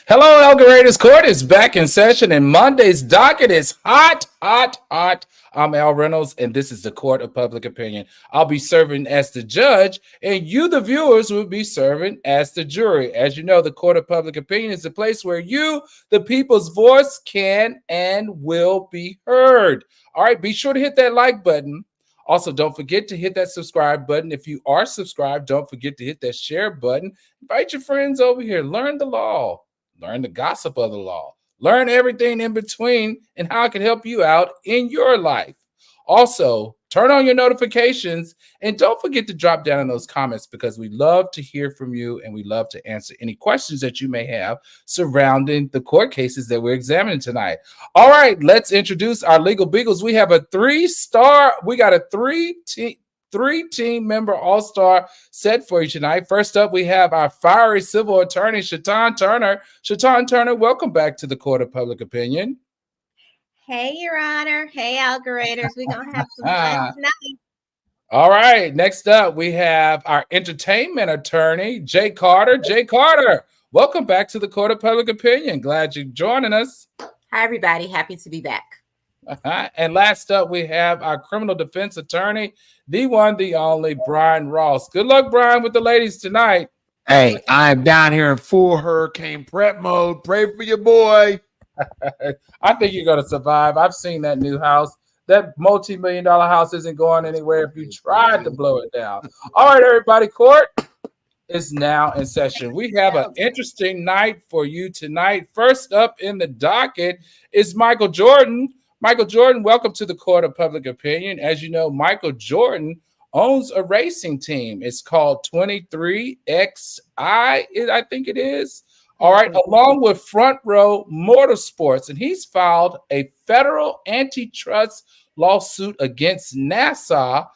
Hello, Algorators Court is back in session, and Monday's docket is hot, hot, hot. I'm Al Reynolds, and this is the Court of Public Opinion. I'll be serving as the judge, and you, the viewers, will be serving as the jury. As you know, the Court of Public Opinion is a place where you, the people's voice, can and will be heard. All right, be sure to hit that like button. Also, don't forget to hit that subscribe button. If you are subscribed, don't forget to hit that share button. Invite your friends over here. Learn the law. Learn the gossip of the law. Learn everything in between and how it can help you out in your life. Also, turn on your notifications and don't forget to drop down in those comments because we love to hear from you and we love to answer any questions that you may have surrounding the court cases that we're examining tonight. All right, let's introduce our legal beagles. We have a three-team member all-star set for you tonight. First up, we have our fiery civil attorney, Shatan Turner. Shatan Turner, welcome back to the Court of Public Opinion. Hey, Your Honor. Hey, Algorators. We're going to have some fun tonight. All right, next up, we have our entertainment attorney, Jay Carter. Jay Carter, welcome back to the Court of Public Opinion. Glad you're joining us. Hi, everybody. Happy to be back. And last up, we have our criminal defense attorney, the one, the only, Brian Ross. Good luck, Brian, with the ladies tonight. Hey, I'm down here in full hurricane prep mode. Pray for your boy. I think you're going to survive. I've seen that new house. That multi-million-dollar house isn't going anywhere if you tried to blow it down. All right, everybody, court is now in session. We have an interesting night for you tonight. First up in the docket is Michael Jordan. Michael Jordan, welcome to the Court of Public Opinion. As you know, Michael Jordan owns a racing team. It's called 23XI, I think it is. All right, along with Front Row Motorsports. And he's filed a federal antitrust lawsuit against NASA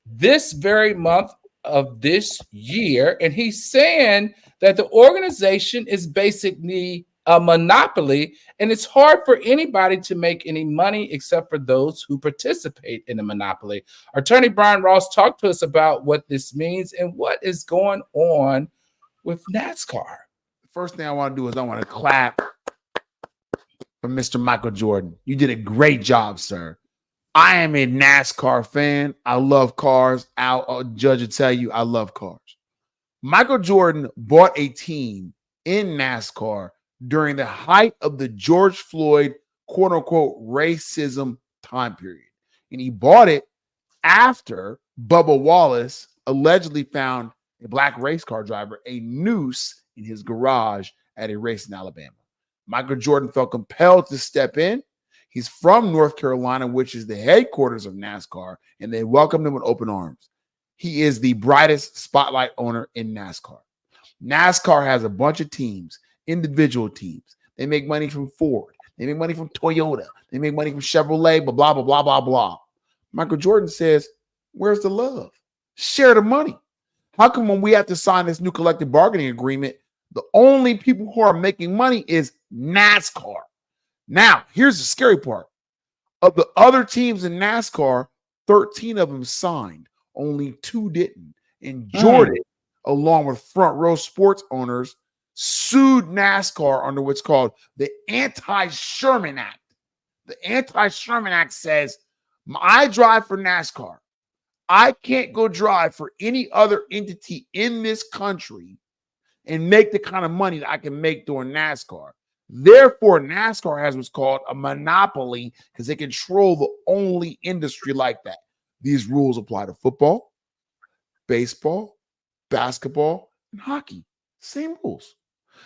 this very month of this year. And he's saying that the organization is basically a monopoly, and it's hard for anybody to make any money except for those who participate in the monopoly. Attorney Brian Ross, talk to us about what this means and what is going on with NASCAR. First thing I want to do is I want to clap for Mr. Michael Jordan. You did a great job, sir. I am a NASCAR fan. I love cars. I'll judge will tell you I love cars. Michael Jordan bought a team in NASCAR during the height of the George Floyd, quote unquote, racism time period. And he bought it after Bubba Wallace allegedly found a black race car driver a noose in his garage at a race in Alabama. Michael Jordan felt compelled to step in. He's from North Carolina, which is the headquarters of NASCAR, and they welcomed him with open arms. He is the brightest spotlight owner in NASCAR. NASCAR has a bunch of teams, individual teams. They make money from Ford. They make money from Toyota. They make money from Chevrolet, blah, blah, blah, blah, blah, blah. Michael Jordan says, where's the love? Share the money. How come when we have to sign this new collective bargaining agreement, the only people who are making money is NASCAR? Now, here's the scary part. Of the other teams in NASCAR, 13 of them signed. Only 2 didn't. And Jordan, along with Front Row Sports owners, sued NASCAR under what's called the Anti-Sherman Act. The Anti-Sherman Act says, I drive for NASCAR. I can't go drive for any other entity in this country and make the kind of money that I can make doing NASCAR. Therefore, NASCAR has what's called a monopoly because they control the only industry like that. These rules apply to football, baseball, basketball, and hockey. Same rules.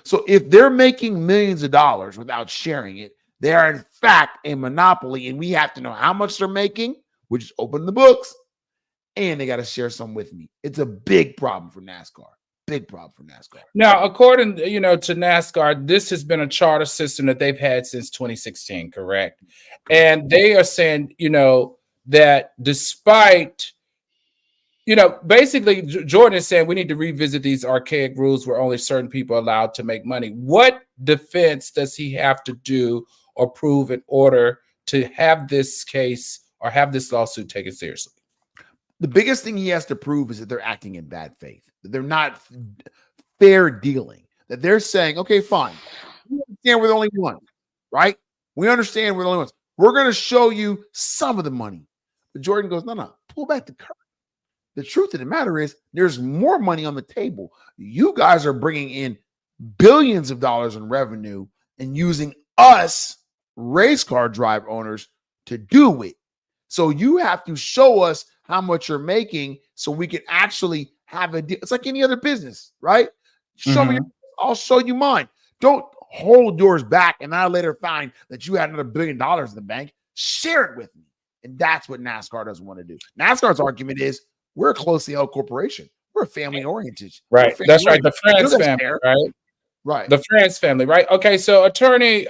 So if they're making millions of dollars without sharing it, they are in fact a monopoly, and we have to know how much they're making, which is open the books, and they got to share some with me. It's a big problem for NASCAR. Big problem for NASCAR. Now, according to NASCAR, this has been a charter system that they've had since 2016, correct? And they are saying, that despite, basically Jordan is saying we need to revisit these archaic rules where only certain people are allowed to make money. What defense does he have to do or prove in order to have this case or have this lawsuit taken seriously? The biggest thing he has to prove is that they're acting in bad faith, that they're not fair dealing, that they're saying, okay, fine, understand we're the only ones, right? We understand we're the only ones. We're going to show you some of the money. But Jordan goes, no, pull back the curtain. The truth of the matter is there's more money on the table. You guys are bringing in billions of dollars in revenue and using us race car drive owners to do it. So you have to show us how much you're making so we can actually have a deal. It's like any other business, right? Show me, I'll show you mine. Don't hold yours back and I later find that you had another $1 billion in the bank. Share it with me. And that's what NASCAR doesn't want to do. NASCAR's argument is we're a closely held corporation. We're family oriented. Right. That's right. The France family, right? Right. The France family, right? Okay, so attorney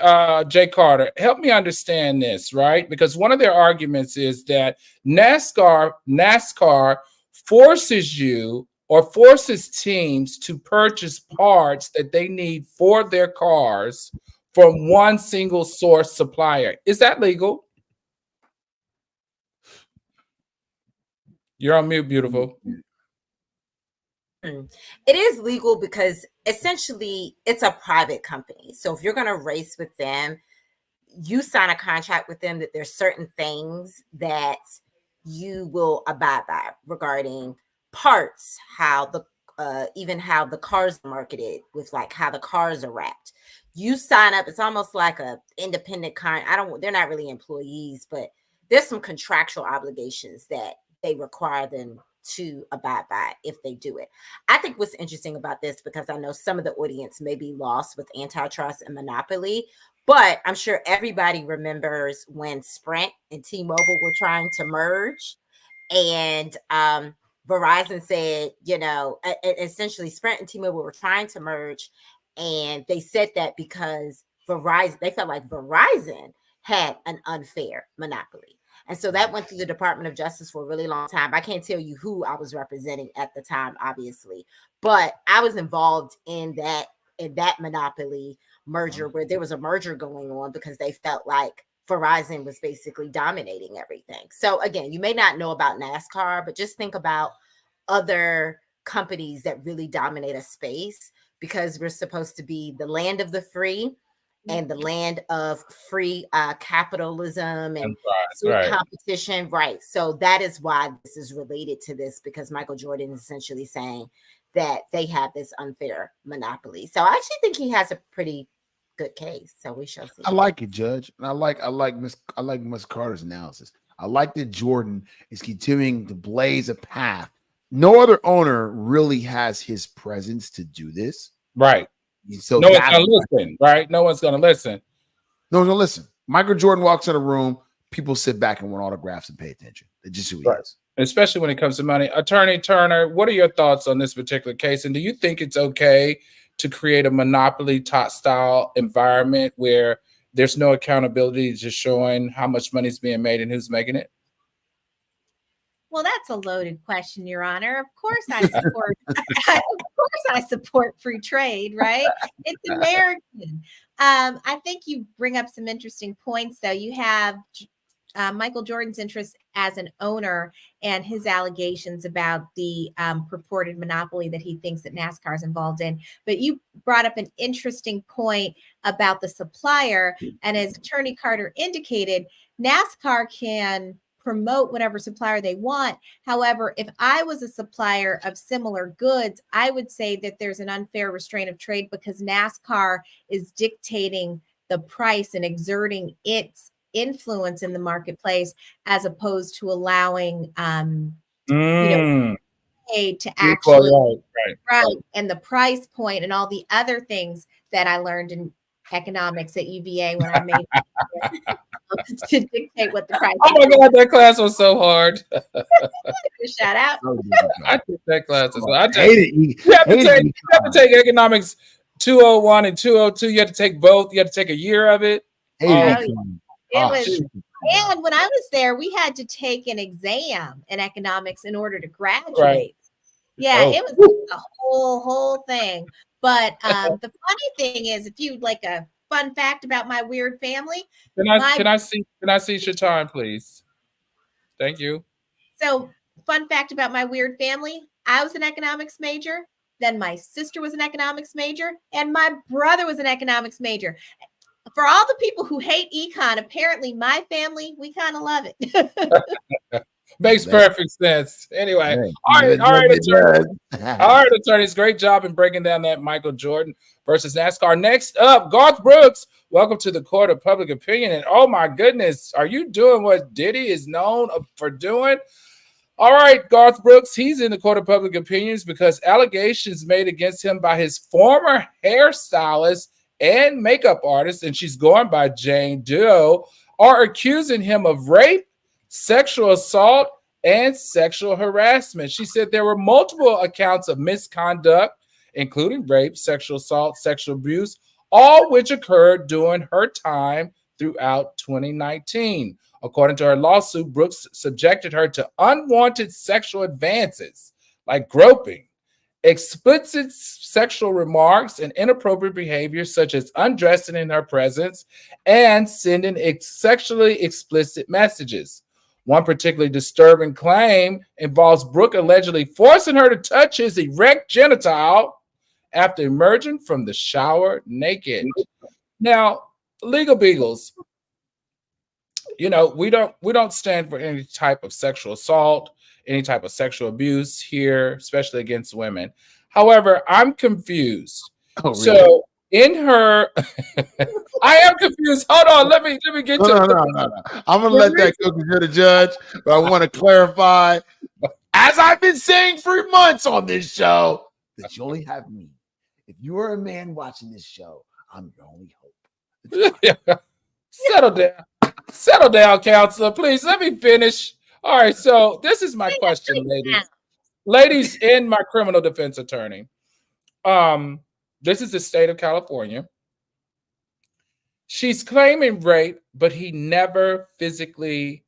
Jay Carter, help me understand this, right? Because one of their arguments is that NASCAR forces you or forces teams to purchase parts that they need for their cars from one single source supplier. Is that legal? You're on mute, beautiful. It is legal because essentially it's a private company. So if you're going to race with them, you sign a contract with them that there's certain things that you will abide by regarding parts, how the even how the cars are marketed, with like how the cars are wrapped. You sign up. It's almost like a independent they're not really employees, but there's some contractual obligations that they require them to abide by if they do it. I think what's interesting about this, because I know some of the audience may be lost with antitrust and monopoly, but I'm sure everybody remembers when Sprint and T-Mobile were trying to merge, and Verizon said, essentially Sprint and T-Mobile were trying to merge, and they said that because they felt like Verizon had an unfair monopoly. And so that went through the Department of Justice for a really long time. I can't tell you who I was representing at the time, obviously, but I was involved in that monopoly merger, where there was a merger going on because they felt like Verizon was basically dominating everything. So again, you may not know about NASCAR, but just think about other companies that really dominate a space, because we're supposed to be the land of the free and the land of free capitalism and free competition. Right. So that is why this is related to this, because Michael Jordan is essentially saying that they have this unfair monopoly. So I actually think he has a pretty good case. So we shall see. I like it, Judge. And I like Miss Carter's analysis. I like that Jordan is continuing to blaze a path. No other owner really has his presence to do this. Right. So no one's gonna listen, right? No one's gonna listen. No one's gonna listen. Michael Jordan walks in a room, people sit back and want autographs and pay attention. It's just who he is. Especially when it comes to money. Attorney Turner, what are your thoughts on this particular case? And do you think it's okay to create a monopoly style environment where there's no accountability, just showing how much money is being made and who's making it? Well, that's a loaded question, Your Honor. Of course I support I support free trade, right? It's American. I think you bring up some interesting points, though. You have Michael Jordan's interest as an owner and his allegations about the purported monopoly that he thinks that NASCAR is involved in. But you brought up an interesting point about the supplier. And as Attorney Carter indicated, NASCAR can promote whatever supplier they want. However, if I was a supplier of similar goods, I would say that there's an unfair restraint of trade, because NASCAR is dictating the price and exerting its influence in the marketplace, as opposed to allowing aid to actually right, and the price point and all the other things that I learned in economics at UVA when I made to dictate what the price. Oh my God, that class was so hard. Shout out. I took that class as well. You have to take economics 201 and 202. You have to take both. You have to take a year of it. It was, and when I was there, we had to take an exam in economics in order to graduate. Right. Yeah, it was a whole thing. But the funny thing is, if you'd like a fun fact about my weird family, can I see your time, please? Thank you. So, fun fact about my weird family: I was an economics major. Then my sister was an economics major, and my brother was an economics major. For all the people who hate econ, apparently my family, we kind of love it. Makes perfect sense. Anyway, all right, attorney. All right, attorneys, great job in breaking down that Michael Jordan versus NASCAR. Next up, Garth Brooks. Welcome to the Court of Public Opinion. And oh my goodness, are you doing what Diddy is known for doing? All right, Garth Brooks, he's in the Court of Public Opinions because allegations made against him by his former hairstylist and makeup artist, and she's going by Jane Doe, are accusing him of rape, sexual assault, and sexual harassment. She said there were multiple accounts of misconduct, including rape, sexual assault, sexual abuse, all which occurred during her time throughout 2019. According to her lawsuit, Brooks subjected her to unwanted sexual advances like groping, explicit sexual remarks, and inappropriate behavior such as undressing in her presence and sending sexually explicit messages. One particularly disturbing claim involves Brooke allegedly forcing her to touch his erect genital after emerging from the shower naked. Now, legal beagles, you know, we don't stand for any type of sexual assault, any type of sexual abuse here, especially against women. However, I'm confused. Oh, really? So in her, I am confused. Hold on, let me get to No. I'm gonna let that go to the judge, but I want to clarify, as I've been saying for months on this show, that you only have me. If you are a man watching this show, I'm your only hope. Settle down, counselor. Please let me finish. All right, so this is my question, ladies. Ladies and my criminal defense attorney. This is the state of California. She's claiming rape, but he never physically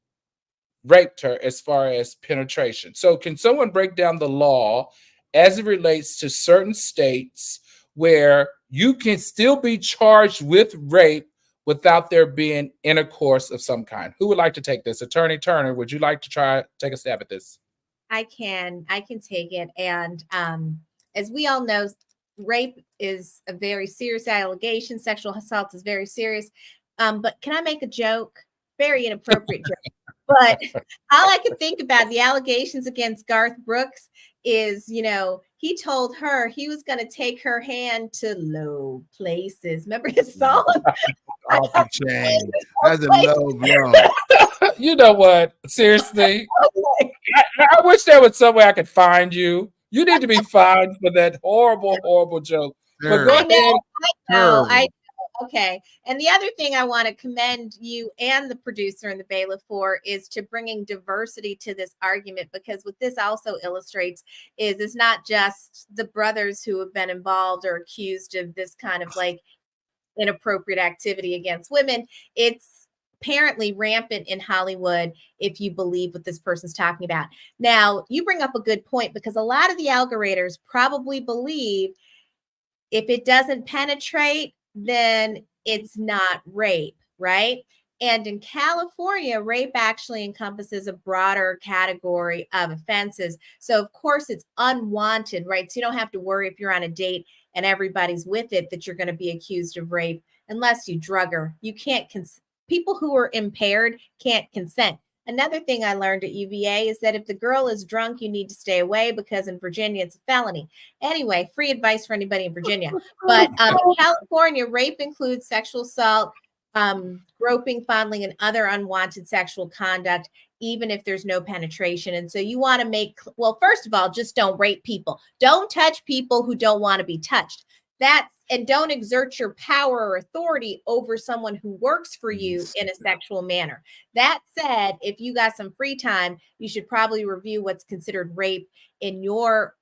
raped her as far as penetration. So can someone break down the law as it relates to certain states where you can still be charged with rape without there being intercourse of some kind? Who would like to take this? Attorney Turner, would you like to take a stab at this? I can take it. And as we all know, rape is a very serious allegation. Sexual assault is very serious. But can I make a joke? Very inappropriate joke. But all I could think about the allegations against Garth Brooks is, you know, he told her he was going to take her hand to low places. Remember his song? Off the chain. That's a low blow. You know what? Seriously, I wish there was some way I could find you. You need to be fined for that horrible joke. But go ahead. I know. Okay. And the other thing I want to commend you and the producer and the bailiff for is to bringing diversity to this argument, because what this also illustrates is it's not just the brothers who have been involved or accused of this kind of like inappropriate activity against women. It's apparently rampant in Hollywood, if you believe what this person's talking about. Now, you bring up a good point, because a lot of the algoriters probably believe if it doesn't penetrate, then it's not rape, right? And in California, rape actually encompasses a broader category of offenses. So, of course, it's unwanted, right? So you don't have to worry if you're on a date and everybody's with it that you're going to be accused of rape unless you drug her. You can't people who are impaired can't consent. Another thing I learned at UVA is that if the girl is drunk, you need to stay away, because in Virginia, it's a felony. Anyway, free advice for anybody in Virginia. But in California, rape includes sexual assault, groping, fondling, and other unwanted sexual conduct, even if there's no penetration. And so you want to make, well, first of all, just don't rape people. Don't touch people who don't want to be touched. And don't exert your power or authority over someone who works for you in a sexual manner. That said, if you got some free time, you should probably review what's considered rape in your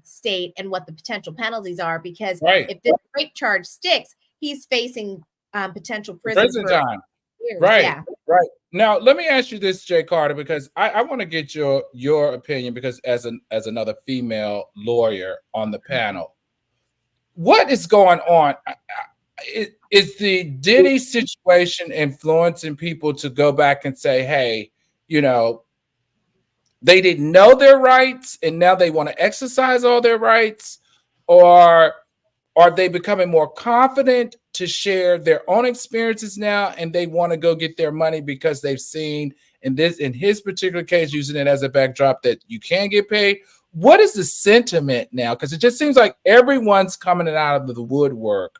state and what the potential penalties are, because if this rape charge sticks, he's facing potential prison time. Years. Right, yeah. right. Now, let me ask you this, Jay Carter, because I want to get your opinion, because as another female lawyer on the panel, what is going on? Is the Diddy situation influencing people to go back and say, hey, you know, they didn't know their rights and now they want to exercise all their rights? or are they becoming more confident to share their own experiences now, and they want to go get their money because they've seen in his particular case, using it as a backdrop, that you can get paid? What is the sentiment now? Because it just seems like everyone's coming out of the woodwork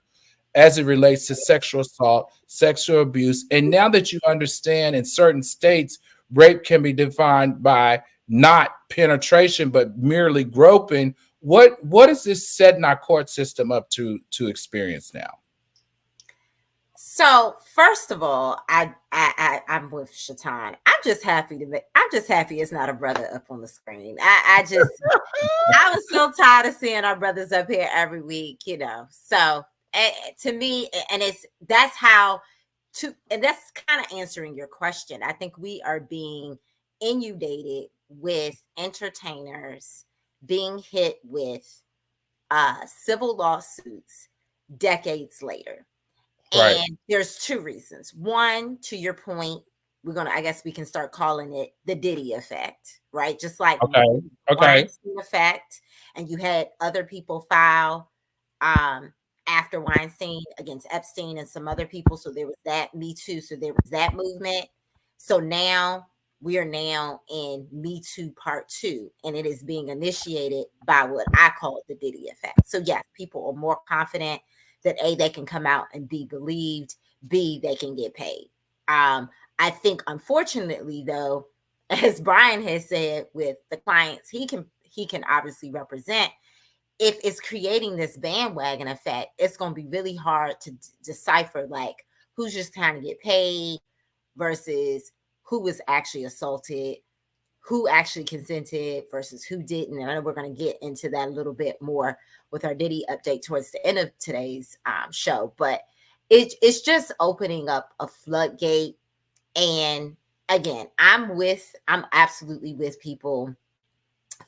as it relates to sexual assault, sexual abuse. And now that you understand in certain states, rape can be defined by not penetration, but merely groping. What is this setting our court system up to experience now? So first of all, I'm with Shatan. I'm just happy it's not a brother up on the screen. I was so tired of seeing our brothers up here every week, you know. So to me, and that's kind of answering your question. I think we are being inundated with entertainers being hit with civil lawsuits decades later. Right. And there's two reasons. One, to your point, I guess we can start calling it the Diddy effect, right? Just like Okay. Weinstein effect. And you had other people file after Weinstein against Epstein and some other people. So there was that Me Too. So there was that movement. So now we are now in Me Too Part 2, and it is being initiated by what I call the Diddy effect. So yes, people are more confident that A, they can come out and be believed, B, they can get paid. I think, unfortunately, though, as Brian has said, with the clients he can obviously represent, if it's creating this bandwagon effect, it's going to be really hard to decipher, like, who's just trying to get paid versus who was actually assaulted, who actually consented versus who didn't. And I know we're going to get into that a little bit more with our Diddy update towards the end of today's show. But it's just opening up a floodgate. And again, I'm absolutely with people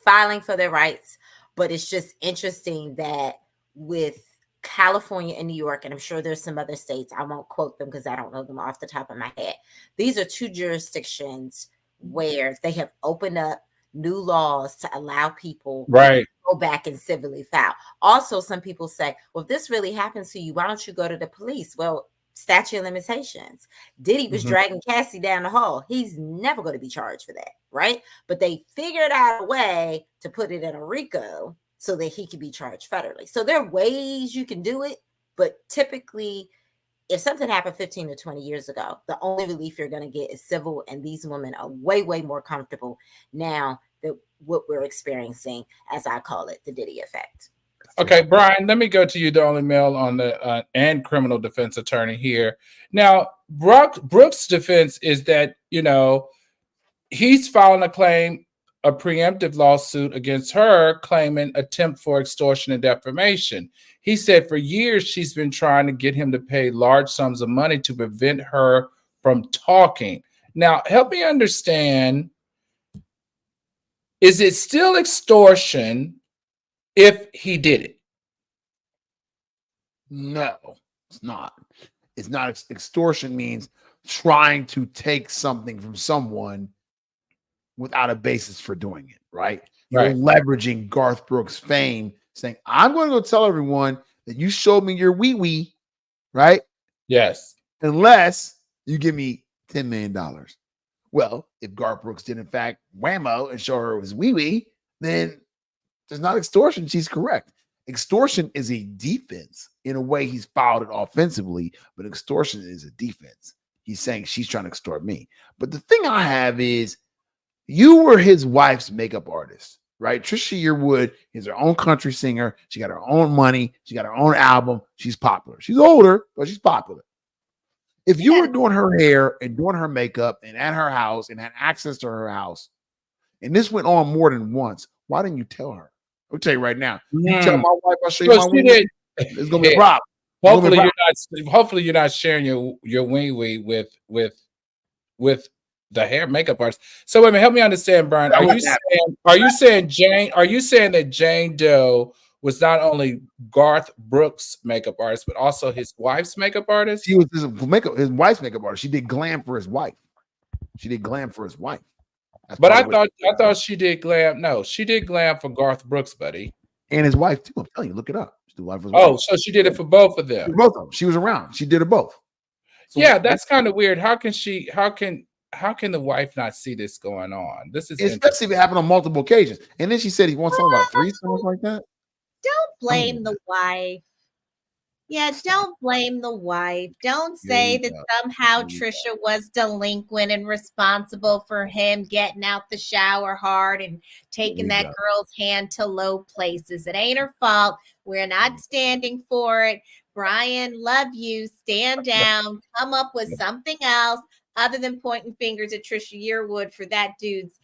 filing for their rights. But it's just interesting that with California and New York, and I'm sure there's some other states, I won't quote them because I don't know them off the top of my head. These are two jurisdictions where they have opened up new laws to allow people Right. to go back and civilly file. Also, some people say, well, if this really happens to you, why don't you go to the police? Well, statute of limitations. Diddy was dragging Cassie down the hall. He's never going to be charged for that, right? But they figured out a way to put it in a RICO so that he could be charged federally. So there are ways you can do it, but typically, if something happened 15 to 20 years ago, the only relief you're going to get is civil, and these women are way, way more comfortable now that what we're experiencing, as I call it, the Diddy effect. Okay, Brian, let me go to you, the only male on the and criminal defense attorney here. Now, Brooks' defense is that, you know, he's filing a preemptive lawsuit against her, claiming attempt for extortion and defamation. He said for years she's been trying to get him to pay large sums of money to prevent her from talking. Now, help me understand, is it still extortion if he did it? No, it's not. It's not. Extortion means trying to take something from someone without a basis for doing it, right? You're Right. leveraging Garth Brooks' fame, saying, I'm going to go tell everyone that you showed me your wee-wee, right? Yes. Unless you give me $10 million. Well, if Garth Brooks did, in fact, whammo and show her it was wee-wee, then there's not extortion. She's correct. Extortion is a defense. In a way, he's filed it offensively, but extortion is a defense. He's saying she's trying to extort me. But the thing I have is, you were his wife's makeup artist, right? Trisha Yearwood is her own country singer. She got her own money. She got her own album. She's popular. She's older, but she's popular. If you were doing her hair and doing her makeup and at her house and had access to her house, and this went on more than once, why didn't you tell her? I'll tell you right now. You tell my wife I'll show you my wee. It's gonna be a problem. Hopefully you're not sharing your wee with the hair makeup artist. So wait a minute, help me understand, Brian. Are you saying that Jane Doe was not only Garth Brooks' makeup artist, but also his wife's makeup artist? She was his wife's makeup artist. She did glam for his wife. But I thought she did glam. No, she did glam for Garth Brooks, buddy. and his wife too. I'm telling you, look it up. The wife was Oh, so she did it for both of them. both of them. She was around. She did it both. So yeah, that's kind of weird. How can the wife not see this going on? This is especially if it happened on multiple occasions. And then she said he wants something about 3 something like that. Don't blame the wife. Yeah, don't blame the wife. Don't say that somehow Trisha was delinquent and responsible for him getting out the shower hard and taking that girl's hand to low places. It ain't her fault. We're not standing for it. Brian, love you. Stand down. Come up with something else other than pointing fingers at Trisha Yearwood for that dude's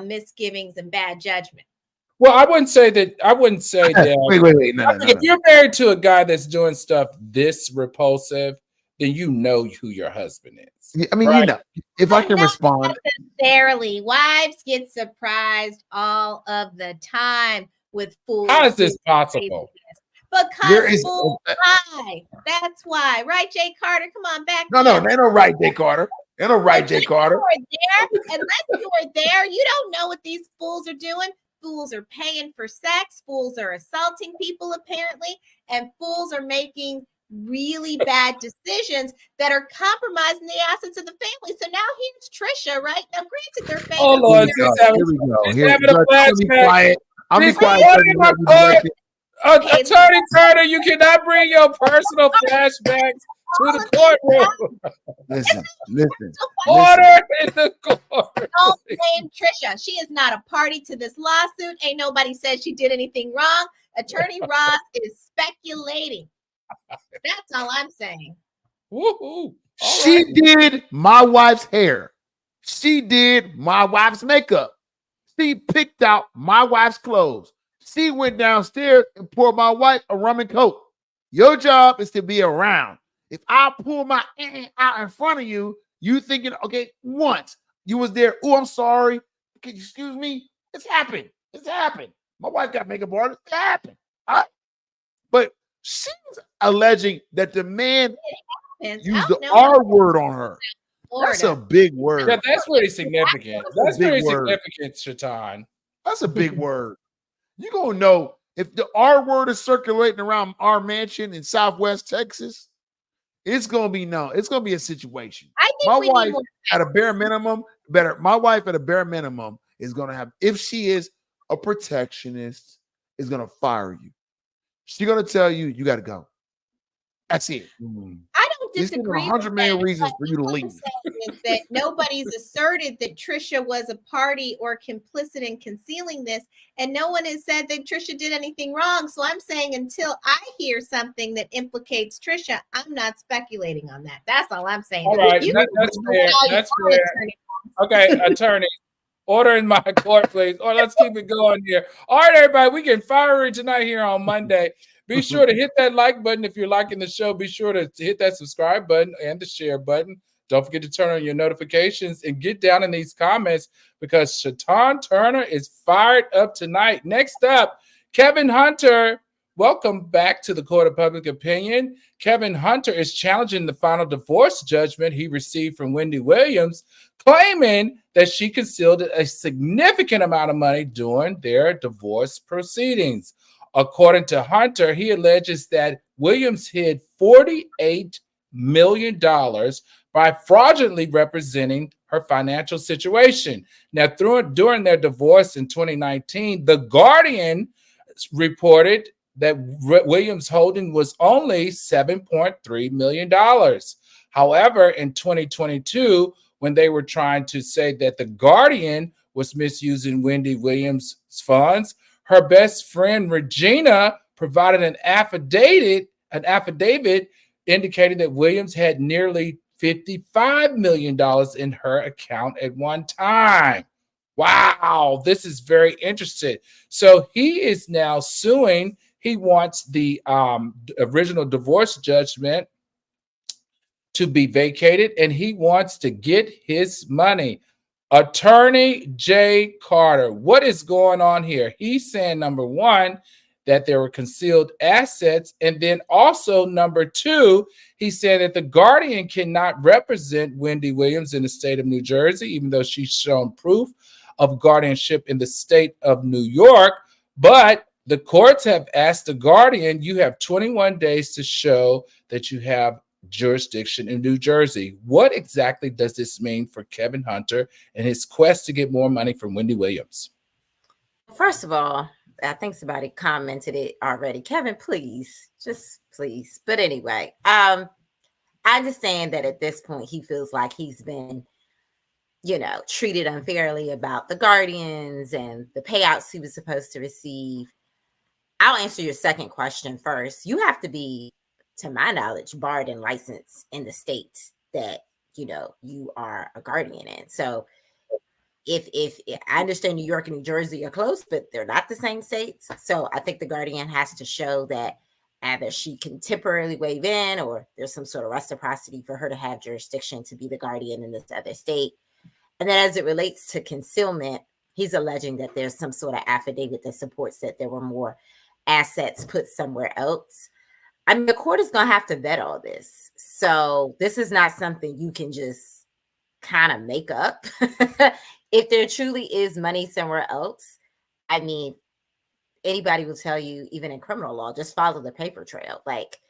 misgivings and bad judgment. Well, I wouldn't say that. Wait. No. If you're married to a guy that's doing stuff this repulsive, then you know who your husband is. I mean, right? If I can respond. Necessarily. Wives get surprised all of the time with fools. How is this possible? Because fools lie. That's why. Right, Jay Carter? Come on back. No, they don't right, Jay Carter. They don't right, Jay Carter. Unless you were there, you don't know what these fools are doing. Fools are paying for sex. Fools are assaulting people, apparently. And fools are making really bad decisions that are compromising the assets of the family. So now here's Trisha, right? Now, granted, they're famous. Oh, Lord. She's having a flashback. I'll be quiet. Attorney Turner, you cannot bring your personal flashbacks to the courtroom. Listen. Order in the court. Don't blame Trisha. She is not a party to this lawsuit. Ain't nobody said she did anything wrong. Attorney Ross is speculating. That's all I'm saying. Woohoo. She did my wife's hair. She did my wife's makeup. She picked out my wife's clothes. She went downstairs and poured my wife a rum and coke. Your job is to be around. If I pull my out in front of you, you thinking, okay, once you was there. Oh, I'm sorry. Can you excuse me? It's happened. My wife got makeup artist. It happened. But she's alleging that the man used the R word on her. That's a big word. Yeah, that's really significant. That's very significant, Shaitan. That's a big word. You're going to know if the R word is circulating around our mansion in Southwest Texas, it's going to be known. It's going to be a situation. I think my wife at a bare minimum, my wife at a bare minimum is going to have, if she is a protectionist, is going to fire you. She's going to tell you, you got to go. That's it. I don't disagree. 100 million reasons for you to leave. Is that nobody's asserted that Trisha was a party or complicit in concealing this, and no one has said that Trisha did anything wrong. So I'm saying until I hear something that implicates Trisha, I'm not speculating on that. That's all I'm saying. All right, that's fair. That's fair. Okay, attorney. Order in my court, please. Or let's keep it going here. All right, everybody, we get fiery tonight here on Monday. Be sure to hit that like button if you're liking the show. Be sure to hit that subscribe button and the share button. Don't forget to turn on your notifications and get down in these comments because Shaitan Turner is fired up tonight. Next up, Kevin Hunter. Welcome back to the Court of Public Opinion. Kevin Hunter is challenging the final divorce judgment he received from Wendy Williams, claiming that she concealed a significant amount of money during their divorce proceedings. According to Hunter, he alleges that Williams hid $48 million by fraudulently representing her financial situation. Now, during their divorce in 2019, The Guardian reported that Williams' holding was only $7.3 million. However, in 2022, when they were trying to say that The Guardian was misusing Wendy Williams' funds, her best friend Regina provided an affidavit indicating that Williams had nearly $55 million in her account at one time. Wow, this is very interesting. So he is now suing. He wants the original divorce judgment to be vacated, and he wants to get his money. Attorney Jay Carter, what is going on here? He's saying, number one, that there were concealed assets. And then also, number two, he said that the Guardian cannot represent Wendy Williams in the state of New Jersey, even though she's shown proof of guardianship in the state of New York. But the courts have asked the guardian, you have 21 days to show that you have jurisdiction in New Jersey. What exactly does this mean for Kevin Hunter and his quest to get more money from Wendy Williams? First of all, I think somebody commented it already. Kevin, please, just please. But anyway, I understand that at this point he feels like he's been, treated unfairly about the guardians and the payouts he was supposed to receive. I'll answer your second question first. You have to be, to my knowledge, barred and licensed in the state that, you are a guardian in. So if I understand New York and New Jersey are close, but they're not the same states. So I think the guardian has to show that either she can temporarily waive in or there's some sort of reciprocity for her to have jurisdiction to be the guardian in this other state. And then as it relates to concealment, he's alleging that there's some sort of affidavit that supports that there were more assets put somewhere else. I mean, the court is going to have to vet all this. So this is not something you can just kind of make up. If there truly is money somewhere else, I mean, anybody will tell you, even in criminal law, just follow the paper trail. Like,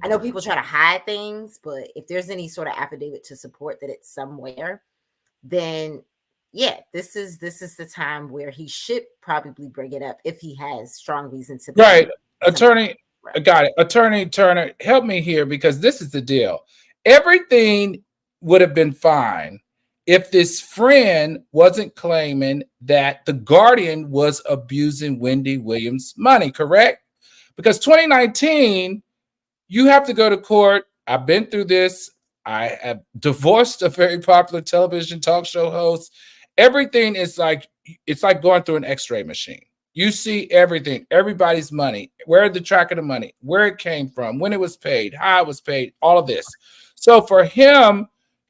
I know people try to hide things, but if there's any sort of affidavit to support that it's somewhere, then yeah, this is the time where he should probably bring it up if he has strong reason to. Right. Attorney, got it. Attorney Turner, help me here, because this is the deal. Everything would have been fine if this friend wasn't claiming that the guardian was abusing Wendy Williams' money, correct? Because 2019, you have to go to court. I've been through this. I have divorced a very popular television talk show host. Everything is like, it's like going through an x-ray machine. You see everything, everybody's money, where the track of the money, where it came from, when it was paid, how it was paid, all of this. So for him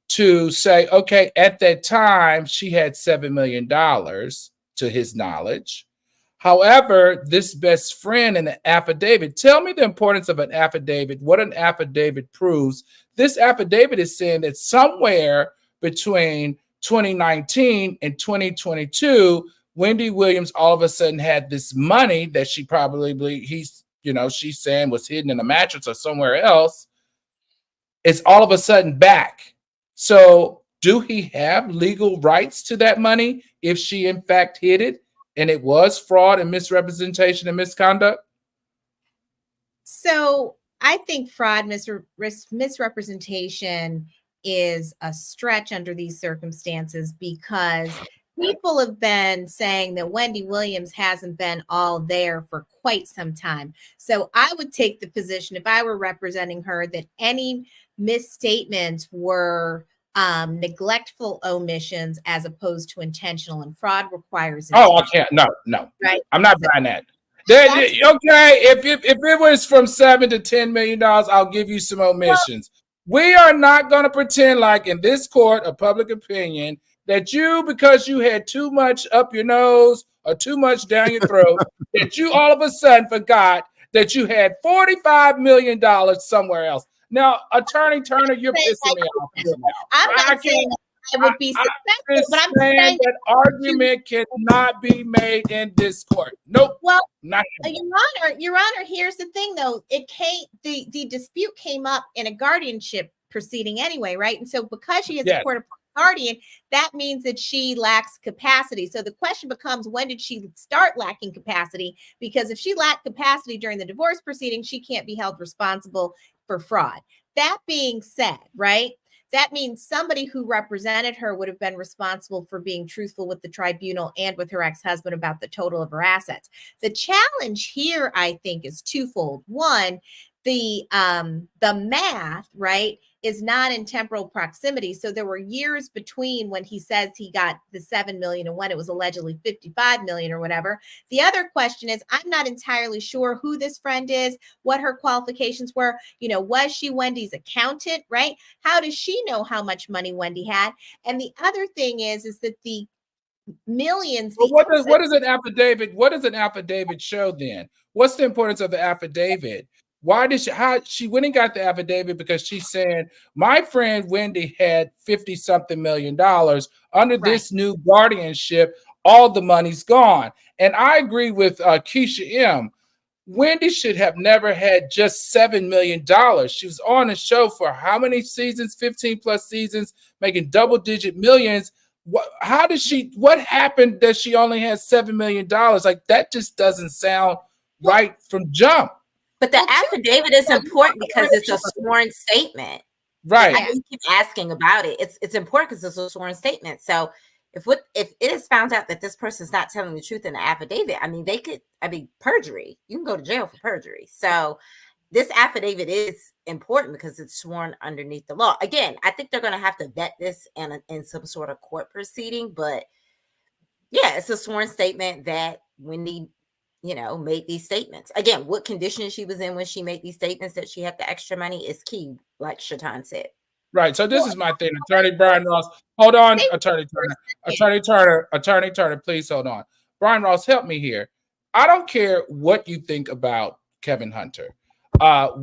to say, okay, at that time, she had $7 million to his knowledge. However, this best friend in the affidavit, tell me the importance of an affidavit, what an affidavit proves. This affidavit is saying that somewhere between 2019 and 2022, Wendy Williams all of a sudden had this money that she probably, she's saying was hidden in a mattress or somewhere else. It's all of a sudden back. So do he have legal rights to that money if she in fact hid it and it was fraud and misrepresentation and misconduct? So I think fraud, misrepresentation is a stretch under these circumstances, because people have been saying that Wendy Williams hasn't been all there for quite some time. So I would take the position, if I were representing her, that any misstatements were neglectful omissions as opposed to intentional, and fraud requires intention. Oh, I can't. No. Right. I'm not buying that. Okay, if it was from $7 to $10 million, I'll give you some omissions. We are not going to pretend like in this court of public opinion that you, because you had too much up your nose or too much down your throat, that you all of a sudden forgot that you had $45 million somewhere else. Now, Attorney Turner, you're pissing me off. I'm not saying I would be successful, but I'm saying that argument cannot be made in this court. Nope. Well, not Your Honor, here's the thing, though. The dispute came up in a guardianship proceeding anyway, right? And so because she is a court appointed guardian, that means that she lacks capacity. So the question becomes, when did she start lacking capacity? Because if she lacked capacity during the divorce proceeding, she can't be held responsible for fraud. That being said, right, that means somebody who represented her would have been responsible for being truthful with the tribunal and with her ex-husband about the total of her assets. The challenge here, I think, is twofold. One, the math, right, is not in temporal proximity. So there were years between when he says he got the $7 million and when it was allegedly $55 million or whatever. The other question is, I'm not entirely sure who this friend is, what her qualifications were. Was she Wendy's accountant, right? How does she know how much money Wendy had? And the other thing is that the millions. Well, what does an affidavit? What does an affidavit show then? What's the importance of the affidavit? Why did she went and got the affidavit? Because she's saying my friend Wendy had 50 something million dollars under this new guardianship. All the money's gone. And I agree with Keisha M. Wendy should have never had just $7 million. She was on the show for how many seasons? 15 plus seasons, making double-digit millions. What happened that she only had $7 million? Like, that just doesn't sound right from jump. But the affidavit is important because it's a sworn statement. Right. I know you keep asking about it. It's important because it's a sworn statement. So if it is found out that this person's not telling the truth in the affidavit, perjury. You can go to jail for perjury. So this affidavit is important because it's sworn underneath the law. Again, I think they're going to have to vet this in some sort of court proceeding. But yeah, it's a sworn statement that Wendy, made these statements. Again, what condition she was in when she made these statements that she had the extra money is key, like Shatan said. Right. So this is my thing. Attorney Brian Ross. Hold on, Attorney Turner. Attorney Turner, please hold on. Brian Ross, help me here. I don't care what you think about Kevin Hunter.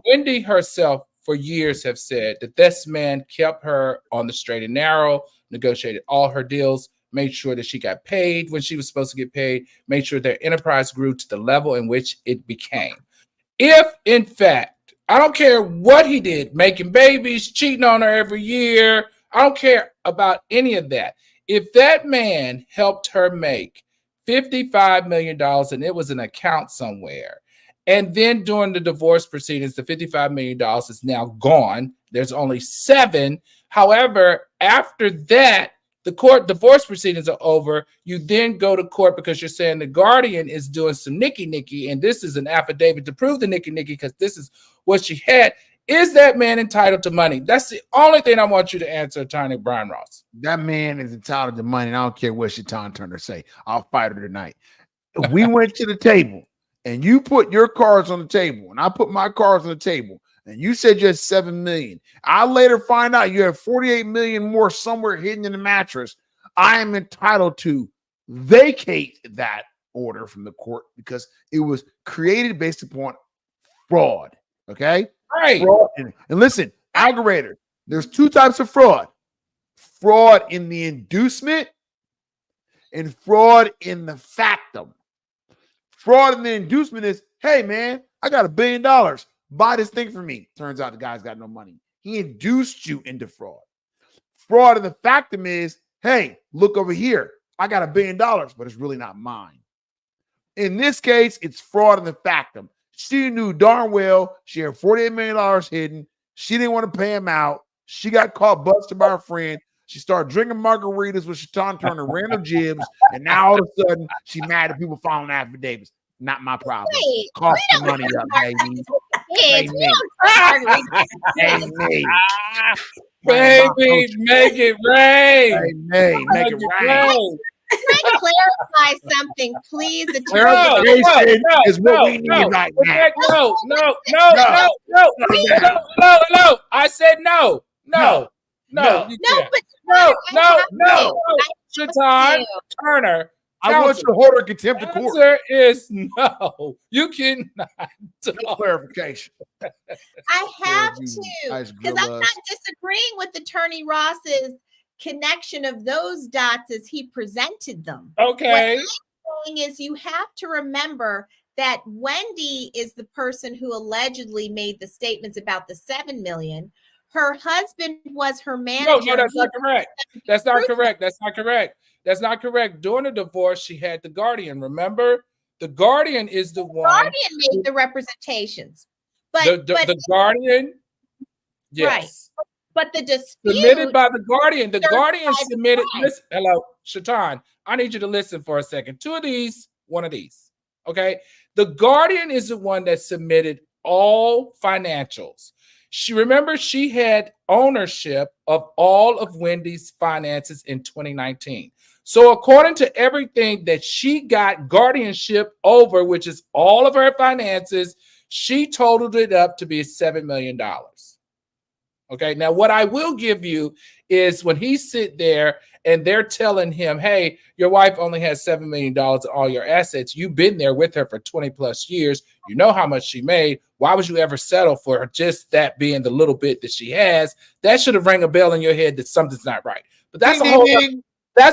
Wendy herself for years have said that this man kept her on the straight and narrow, negotiated all her deals, made sure that she got paid when she was supposed to get paid, made sure their enterprise grew to the level in which it became. If, in fact, I don't care what he did, making babies, cheating on her every year, I don't care about any of that. If that man helped her make $55 million and it was an account somewhere, and then during the divorce proceedings, the $55 million is now gone. There's only $7 million. However, after that, the court divorce proceedings are over. You then go to court because you're saying the guardian is doing some nicky, and this is an affidavit to prove the nicky because this is what she had. Is that man entitled to money? That's the only thing I want you to answer, Attorney Brian Ross. That man is entitled to money, and I don't care what Shatan Turner say. I'll fight her tonight. If we went to the table, and you put your cards on the table, and I put my cards on the table, and you said you had $7 million. I later find out you have $48 million more somewhere hidden in the mattress. I am entitled to vacate that order from the court because it was created based upon fraud. Okay? Right. Fraud. And listen, aggregator, there's two types of fraud. Fraud in the inducement and fraud in the factum. Fraud in the inducement is, hey, man, I got $1 billion. Buy this thing for me. Turns out the guy's got no money. He induced you into fraud. Fraud in the factum is, hey, look over here. I got $1 billion, but it's really not mine. In this case, it's fraud in the factum. She knew darn well she had $48 million hidden. She didn't want to pay him out. She got caught busted by her friend. She started drinking margaritas with Shatan Turner, random jibs, and now all of a sudden she mad at people filing affidavits. Not my problem. Cost the money up, baby. Baby, Baby, make it rain. Make it rain. Trying to clarify something, please. Clarification is what we need right now. No. I said no. Shatan Turner. I want you to hold her contempt of court. The answer is no. You cannot talk. Clarification. I have to, because I'm not disagreeing with Attorney Ross's connection of those dots as he presented them. Okay. What I'm saying is you have to remember that Wendy is the person who allegedly made the statements about the $7 million. Her husband was her manager. No, that's not correct. That's not correct. During the divorce, she had the guardian. Remember, the guardian is the one. Guardian made the representations, but the guardian, yes, right. But the dispute submitted by the guardian. The guardian submitted. Listen, hello, Shatan. I need you to listen for a second. Two of these, one of these. Okay, the guardian is the one that submitted all financials. She had ownership of all of Wendy's finances in 2019. So according to everything that she got guardianship over, which is all of her finances, she totaled it up to be $7 million. Okay, now what I will give you is when he sit there and they're telling him, hey, your wife only has $7 million in all your assets. You've been there with her for 20 plus years. You know how much she made. Why would you ever settle for her just that being the little bit that she has? That should have rang a bell in your head that something's not right. But that's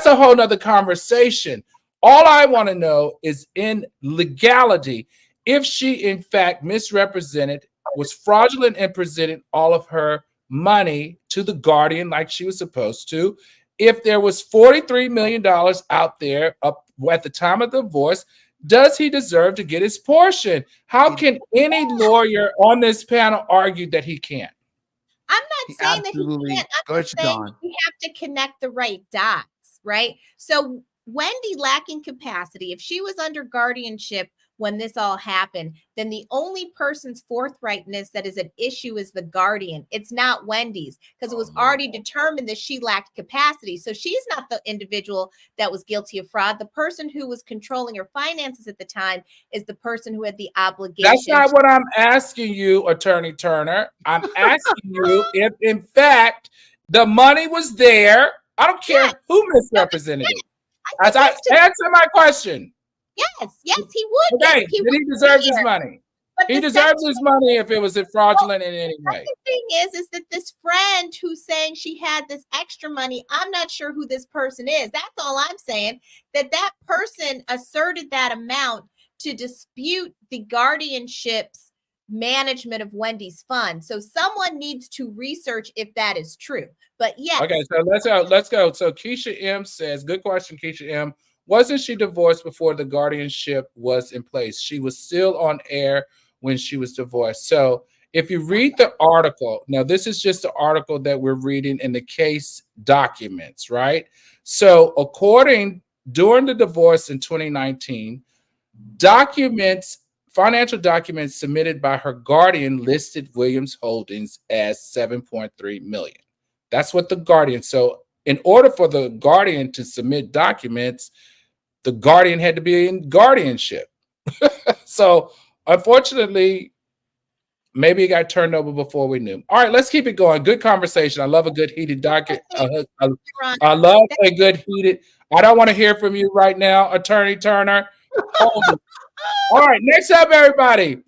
a whole nother conversation. All I want to know is in legality, if she in fact misrepresented, was fraudulent and presented all of her money to the guardian like she was supposed to, if there was $43 million out there up at the time of the divorce, does he deserve to get his portion? How can any lawyer on this panel argue that he can't? I'm not saying that he can't. I'm just saying we have to connect the right dots, right? So Wendy lacking capacity, if she was under guardianship when this all happened, then the only person's forthrightness that is at issue is the guardian. It's not Wendy's, because it was already determined that she lacked capacity. So she's not the individual that was guilty of fraud. The person who was controlling her finances at the time is the person who had the obligation. That's not what I'm asking you, Attorney Turner. I'm asking you if, in fact, the money was there. I don't care who misrepresented it. As I answer my question. Yes, he would. Okay, did he deserve his money? He deserves his money if it was fraudulent in any way. The thing is that this friend who's saying she had this extra money, I'm not sure who this person is. That's all I'm saying. That person asserted that amount to dispute the guardianship's management of Wendy's fund. So someone needs to research if that is true. But yes. Okay, so let's go. So Keisha M says, good question, Keisha M. Wasn't she divorced before the guardianship was in place? She was still on air when she was divorced. So if you read the article, now this is just the article that we're reading in the case documents, right? So during the divorce in 2019, financial documents submitted by her guardian listed Williams Holdings as $7.3 million. That's what the guardian. So in order for the guardian to submit documents, the guardian had to be in guardianship. So unfortunately, maybe it got turned over before we knew. All right, let's keep it going. Good conversation. I love a good heated docket. I love a good heated. I don't want to hear from you right now, Attorney Turner. All right, next up, everybody.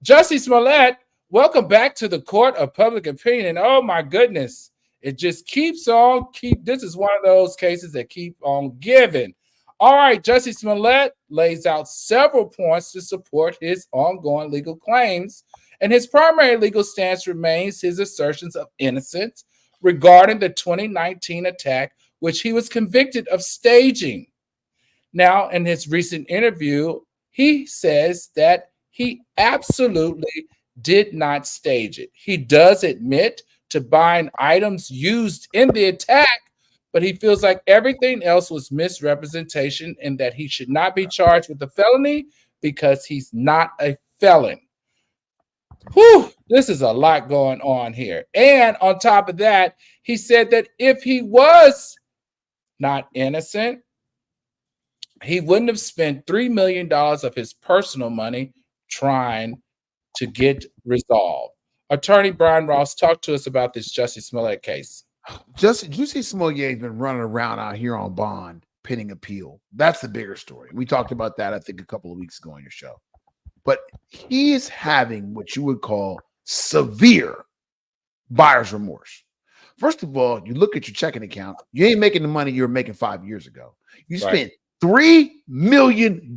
Jussie Smollett, welcome back to the Court of Public Opinion. Oh my goodness. It just keeps on. This is one of those cases that keep on giving. All right, Jussie Smollett lays out several points to support his ongoing legal claims, and his primary legal stance remains his assertions of innocence regarding the 2019 attack, which he was convicted of staging. Now, in his recent interview, he says that he absolutely did not stage it. He does admit to buying items used in the attack, but he feels like everything else was misrepresentation and that he should not be charged with a felony because he's not a felon. Whew, this is a lot going on here. And on top of that, he said that if he was not innocent, he wouldn't have spent $3 million of his personal money trying to get resolved. Attorney Brian Ross, talk to us about this Jussie Smollett case. Jussie Smollett has been running around out here on bond, pending appeal. That's the bigger story. We talked about that, I think, a couple of weeks ago on your show. But he is having what you would call severe buyer's remorse. First of all, you look at your checking account. You ain't making the money you were making 5 years ago. You spent $3 million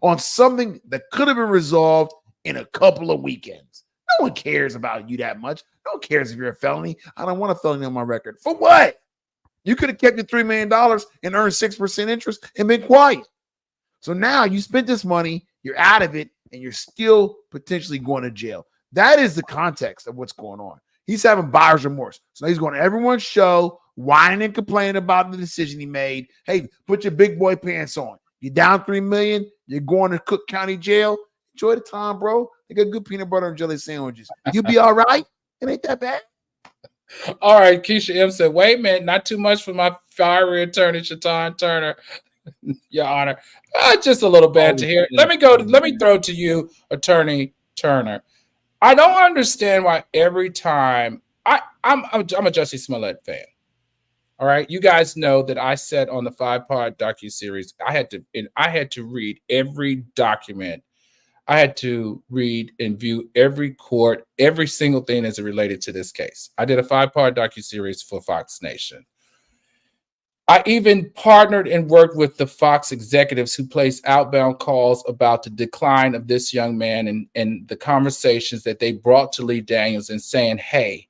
on something that could have been resolved in a couple of weekends. No one cares about you that much. No one cares if you're a felony. I don't want a felony on my record. For what? You could have kept your $3 million and earned 6% interest and been quiet. So now you spent this money, you're out of it, and you're still potentially going to jail. That is the context of what's going on. He's having buyer's remorse. So he's going to everyone's show, whining and complaining about the decision he made. Hey, put your big boy pants on. You're down $3 million. You're going to Cook County Jail. Enjoy the time, bro. They got good peanut butter and jelly sandwiches. You'll be all right. It ain't that bad. All right, Keisha M said, wait a minute, not too much for my fiery attorney, Shatan Turner. Your Honor. Just a little banter here. Let me throw to you, Attorney Turner. I don't understand why every time I'm a Jussie Smollett fan. All right. You guys know that I said on the 5-part docuseries, I had to read every document. I had to read and view every court, every single thing as it related to this case. I did a 5-part docuseries for Fox Nation. I even partnered and worked with the Fox executives who placed outbound calls about the decline of this young man and the conversations that they brought to Lee Daniels and saying, hey,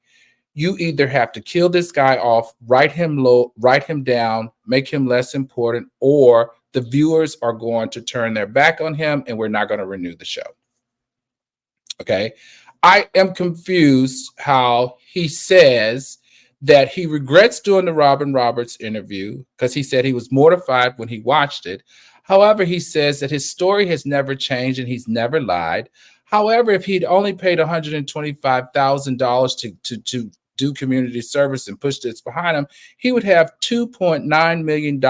you either have to kill this guy off, write him low, write him down, make him less important, or the viewers are going to turn their back on him and we're not going to renew the show. Okay. I am confused how he says that he regrets doing the Robin Roberts interview because he said he was mortified when he watched it. However, he says that his story has never changed and he's never lied. However, if he'd only paid $125,000 to do community service and push this behind him, he would have $2.9 million.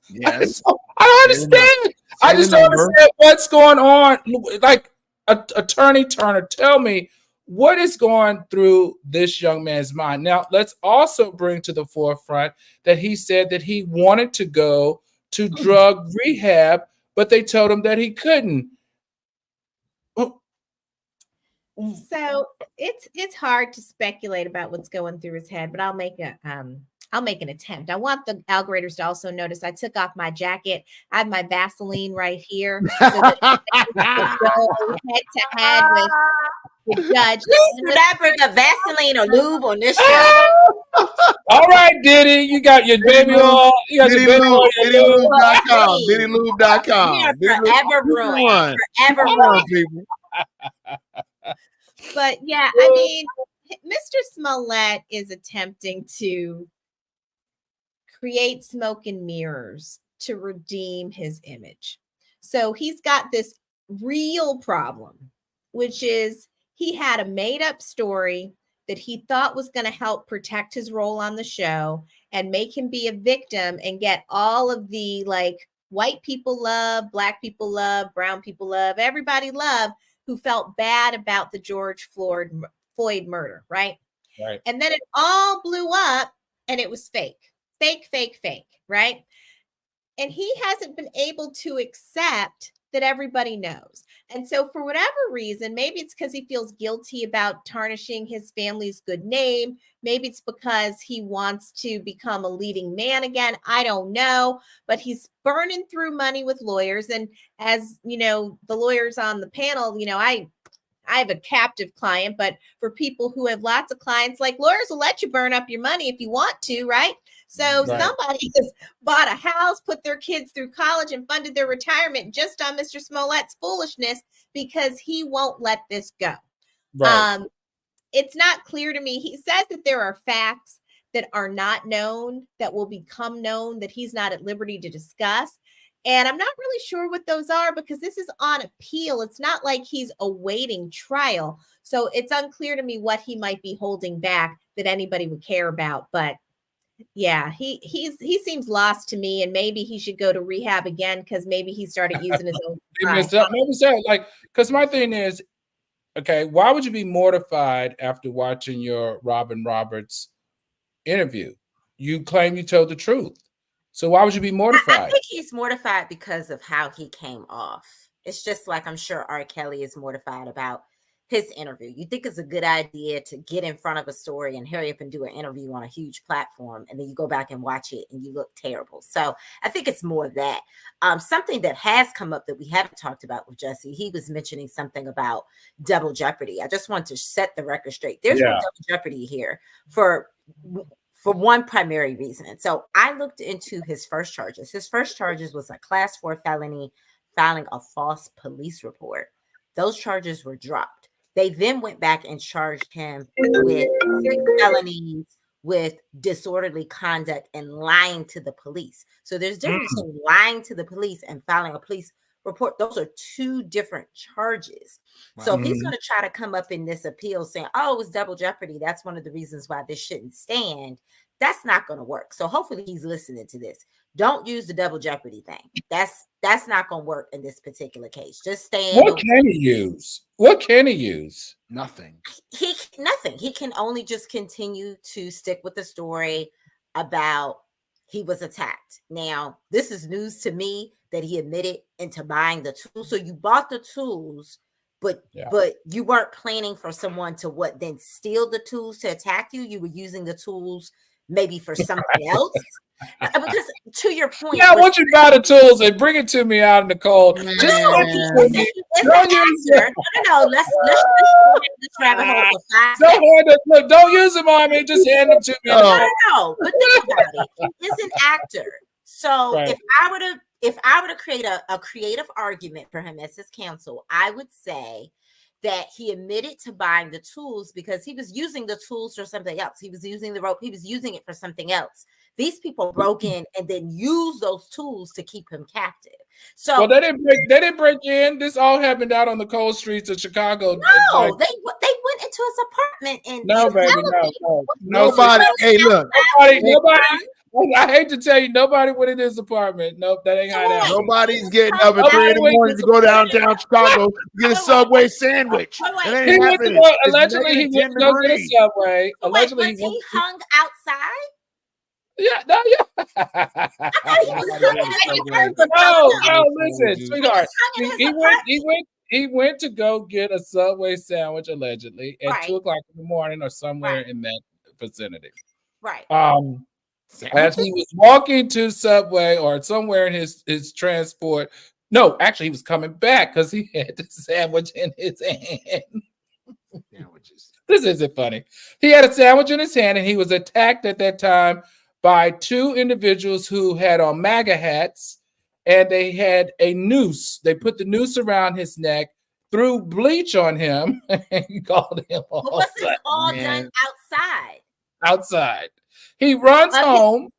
Yes. I don't understand. I just don't understand what's going on. Like, Attorney Turner, tell me what is going through this young man's mind. Now, let's also bring to the forefront that he said that he wanted to go to drug rehab, but they told him that he couldn't. So it's hard to speculate about what's going through his head, but I'll make an attempt. I want the algoriters to also notice I took off my jacket. I have my Vaseline right here, so that I can go head to head with the judge. Please do not bring up Vaseline or lube on this show. All right, Diddy, you got your baby oil. You got your baby oil. DiddyLube.com. DiddyLube.com. We are forever ruined. Forever ruined, people. But yeah, I mean, Mr. Smollett is attempting to create smoke and mirrors to redeem his image. So he's got this real problem, which is he had a made up story that he thought was going to help protect his role on the show and make him be a victim and get all of the like white people love, black people love, brown people love, everybody love who felt bad about the George Floyd murder, right? Right. And then it all blew up and it was fake, right? And he hasn't been able to accept that everybody knows. And so for whatever reason, maybe it's because he feels guilty about tarnishing his family's good name. Maybe it's because he wants to become a leading man again. I don't know, but he's burning through money with lawyers. And as you know, the lawyers on the panel, you know, I have a captive client, but for people who have lots of clients, like lawyers will let you burn up your money if you want to, right? So somebody has bought a house, put their kids through college and funded their retirement just on Mr. Smollett's foolishness because he won't let this go. Right. It's not clear to me. He says that there are facts that are not known that will become known that he's not at liberty to discuss. And I'm not really sure what those are because this is on appeal. It's not like he's awaiting trial. So it's unclear to me what he might be holding back that anybody would care about. But yeah, he seems lost to me, and maybe he should go to rehab again because maybe he started using his own. Maybe so. Like, because my thing is, okay, why would you be mortified after watching your Robin Roberts interview? You claim you told the truth. So why would you be mortified? I think he's mortified because of how he came off. It's just like I'm sure R. Kelly is mortified about his interview. You think it's a good idea to get in front of a story and hurry up and do an interview on a huge platform, and then you go back and watch it and you look terrible. So I think it's more of that. Something that has come up that we haven't talked about with Jesse, he was mentioning something about double jeopardy. I just want to set the record straight. There's no double jeopardy here for one primary reason. So I looked into his first charges. His first charges was a class 4 felony, filing a false police report. Those charges were dropped. They then went back and charged him with 6 felonies with disorderly conduct and lying to the police. So there's difference between lying to the police and filing a police report. Those are 2 different charges. Wow. So if he's going to try to come up in this appeal saying, oh, it was double jeopardy, that's one of the reasons why this shouldn't stand, that's not going to work. So hopefully he's listening to this. Don't use the double jeopardy thing. That's not going to work in this particular case. Just stay. What can he use? What can he use? Nothing. Nothing. He can only just continue to stick with the story about he was attacked. Now, this is news to me that he admitted into buying the tools. So you bought the tools, but you weren't planning for someone to then steal the tools to attack you. You were using the tools maybe for something else. Because to your point, Yeah, I want you to buy the tools and bring it to me out in the cold. Just send it to me. Don't use it. No. Let's rabbit hole for 5 Don't seconds. hand it. Look, don't use them on me. Just hand them to me. No. But think about it. He is an actor. So Right. if I were to create a creative argument for him as his counsel, I would say that he admitted to buying the tools because he was using the tools for something else. He was using the rope. He was using it for something else. These people broke in and then used those tools to keep him captive. So Well, they didn't break in. This all happened out on the cold streets of Chicago. no, they went into his apartment and No, baby, no. Nobody. Hey, look. Nobody. I hate to tell you, nobody went in his apartment. Nope, that ain't how that happened. Nobody's getting up at 3 in the morning to go downtown Chicago to get a Subway sandwich. It He ain't went to happening. go, It's allegedly, he went to go get a -10 Subway. Wait, Allegedly, was he hung outside? Yeah, no, listen, sweetheart. He went to go get a Subway sandwich allegedly at 2:00 in the morning or somewhere in that vicinity. Right. As he was walking to Subway or somewhere in his transport. No, actually, he was coming back because he had the sandwich in his hand. Sandwiches. This isn't funny. He had a sandwich in his hand and he was attacked at that time by 2 individuals who had on MAGA hats and they had a noose. They put the noose around his neck, threw bleach on him, and he called him But was this all done outside? Outside. He runs home.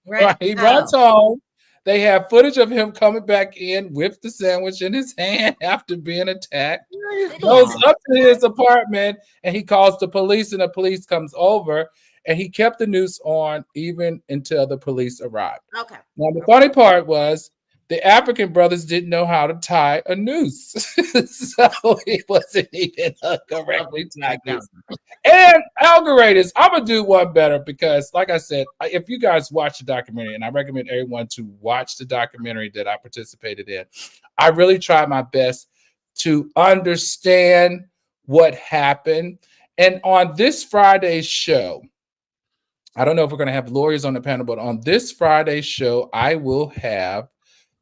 Right. He runs home. They have footage of him coming back in with the sandwich in his hand after being attacked. Goes up to his apartment and he calls the police, and the police comes over, and he kept the noose on even until the police arrived. Okay. Now the funny part was the African brothers didn't know how to tie a noose, so he wasn't even correctly tied. And algorithm, I'm gonna do one better because, like I said, if you guys watch the documentary, and I recommend everyone to watch the documentary that I participated in, I really tried my best to understand what happened. And on this Friday's show, I don't know if we're going to have lawyers on the panel, but on this Friday's show, I will have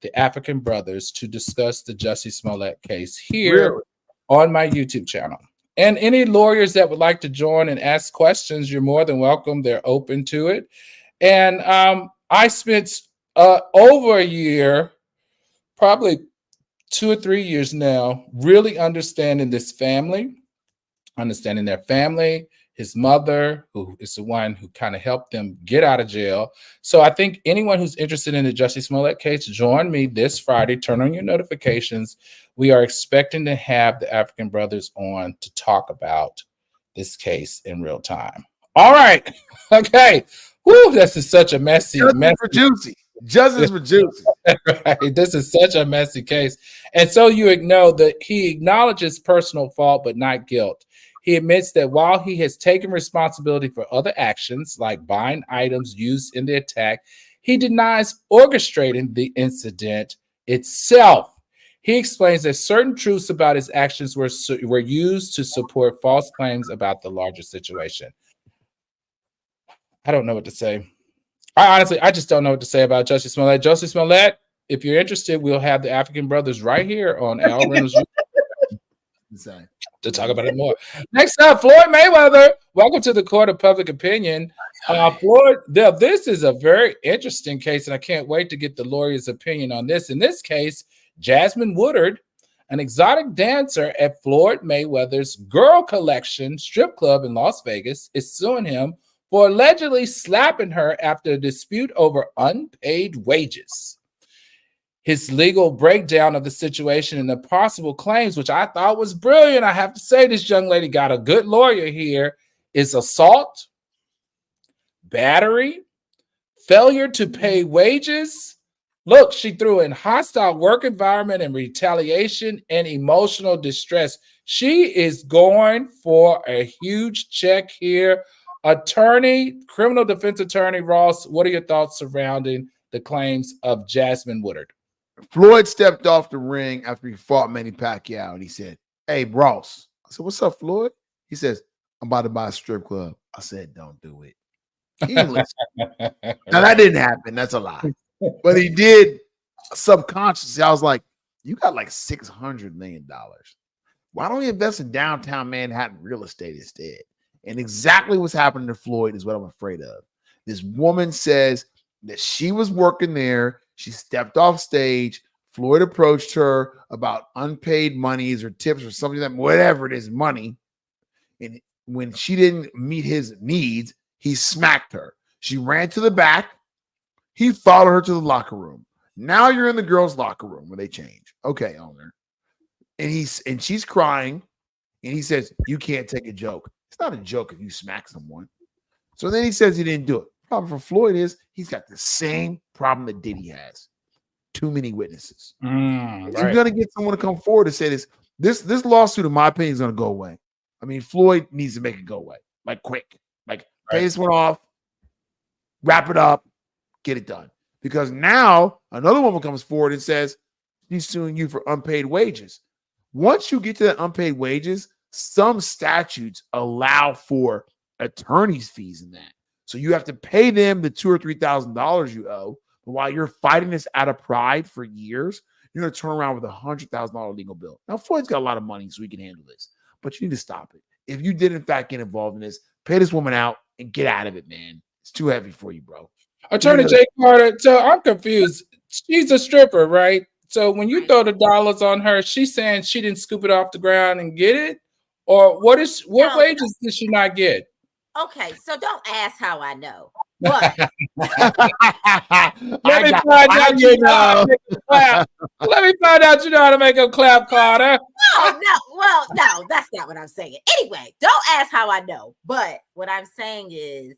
the African brothers to discuss the Jussie Smollett case here on my YouTube channel. And any lawyers that would like to join and ask questions, you're more than welcome. They're open to it. And I spent over a year, probably 2 or 3 years now, really understanding this family, understanding their family, his mother, who is the one who kind of helped them get out of jail. So I think anyone who's interested in the Jussie Smollett case, join me this Friday. Turn on your notifications. We are expecting to have the African brothers on to talk about this case in real time. All right. Okay. Woo, this is such a messy. Justice for juicy. Right. This is such a messy case. And so you know that he acknowledges personal fault, but not guilt. He admits that while he has taken responsibility for other actions, like buying items used in the attack, he denies orchestrating the incident itself. He explains that certain truths about his actions were used to support false claims about the larger situation. I don't know what to say. I just don't know what to say about Jussie Smollett. Jussie Smollett, if you're interested, we'll have the African brothers right here on Al Reynolds to talk about it more. Next up, Floyd Mayweather. Welcome to the Court of Public Opinion. Floyd, this is a very interesting case, and I can't wait to get the lawyer's opinion on this. In this case, Jasmine Woodard, an exotic dancer at Floyd Mayweather's Girl Collection strip club in Las Vegas, is suing him for allegedly slapping her after a dispute over unpaid wages. His legal breakdown of the situation and the possible claims, which I thought was brilliant. I have to say, this young lady got a good lawyer here, is assault, battery, failure to pay wages. Look, she threw in hostile work environment and retaliation and emotional distress. She is going for a huge check here. Criminal defense attorney Ross, what are your thoughts surrounding the claims of Jasmine Woodard? Floyd stepped off the ring after he fought Manny Pacquiao, and he said, "Hey, Ross." I said, "What's up, Floyd?" He says, "I'm about to buy a strip club." I said, "Don't do it." He didn't listen. Now that didn't happen. That's a lie. But he did subconsciously. I was like, you got like $600 million. Why don't you invest in downtown Manhattan real estate instead? And exactly what's happening to Floyd is what I'm afraid of. This woman says that she was working there. She stepped off stage. Floyd approached her about unpaid monies or tips or something, that whatever it is, money. And when she didn't meet his needs, he smacked her. She ran to the back. He followed her to the locker room. Now you're in the girls' locker room where they change. Okay, owner. And she's crying. And he says, you can't take a joke. It's not a joke if you smack someone. So then he says he didn't do it. Problem for Floyd is he's got the same problem that Diddy has. Too many witnesses. Right. You're going to get someone to come forward and say this. This lawsuit, in my opinion, is going to go away. I mean, Floyd needs to make it go away. Like quick. Like pay this one off. Wrap it up. Get it done. Because now another woman comes forward and says she's suing you for unpaid wages. Once you get to that unpaid wages, some statutes allow for attorney's fees in that. So you have to pay them the $2,000 or $3,000 you owe. But while you're fighting this out of pride for years, you're going to turn around with a $100,000 legal bill. Now, Floyd's got a lot of money, so he can handle this. But you need to stop it. If you did, in fact, get involved in this, pay this woman out and get out of it, man. It's too heavy for you, bro. Attorney Jay Carter, so I'm confused. She's a stripper, right? So when you throw the dollars on her, she's saying she didn't scoop it off the ground and get it? Or what wages did she not get? Okay, so don't ask how I know. But let me find out you know how to make a clap. Let me find out you know how to make a clap, Carter. No, that's not what I'm saying. Anyway, don't ask how I know. But what I'm saying is,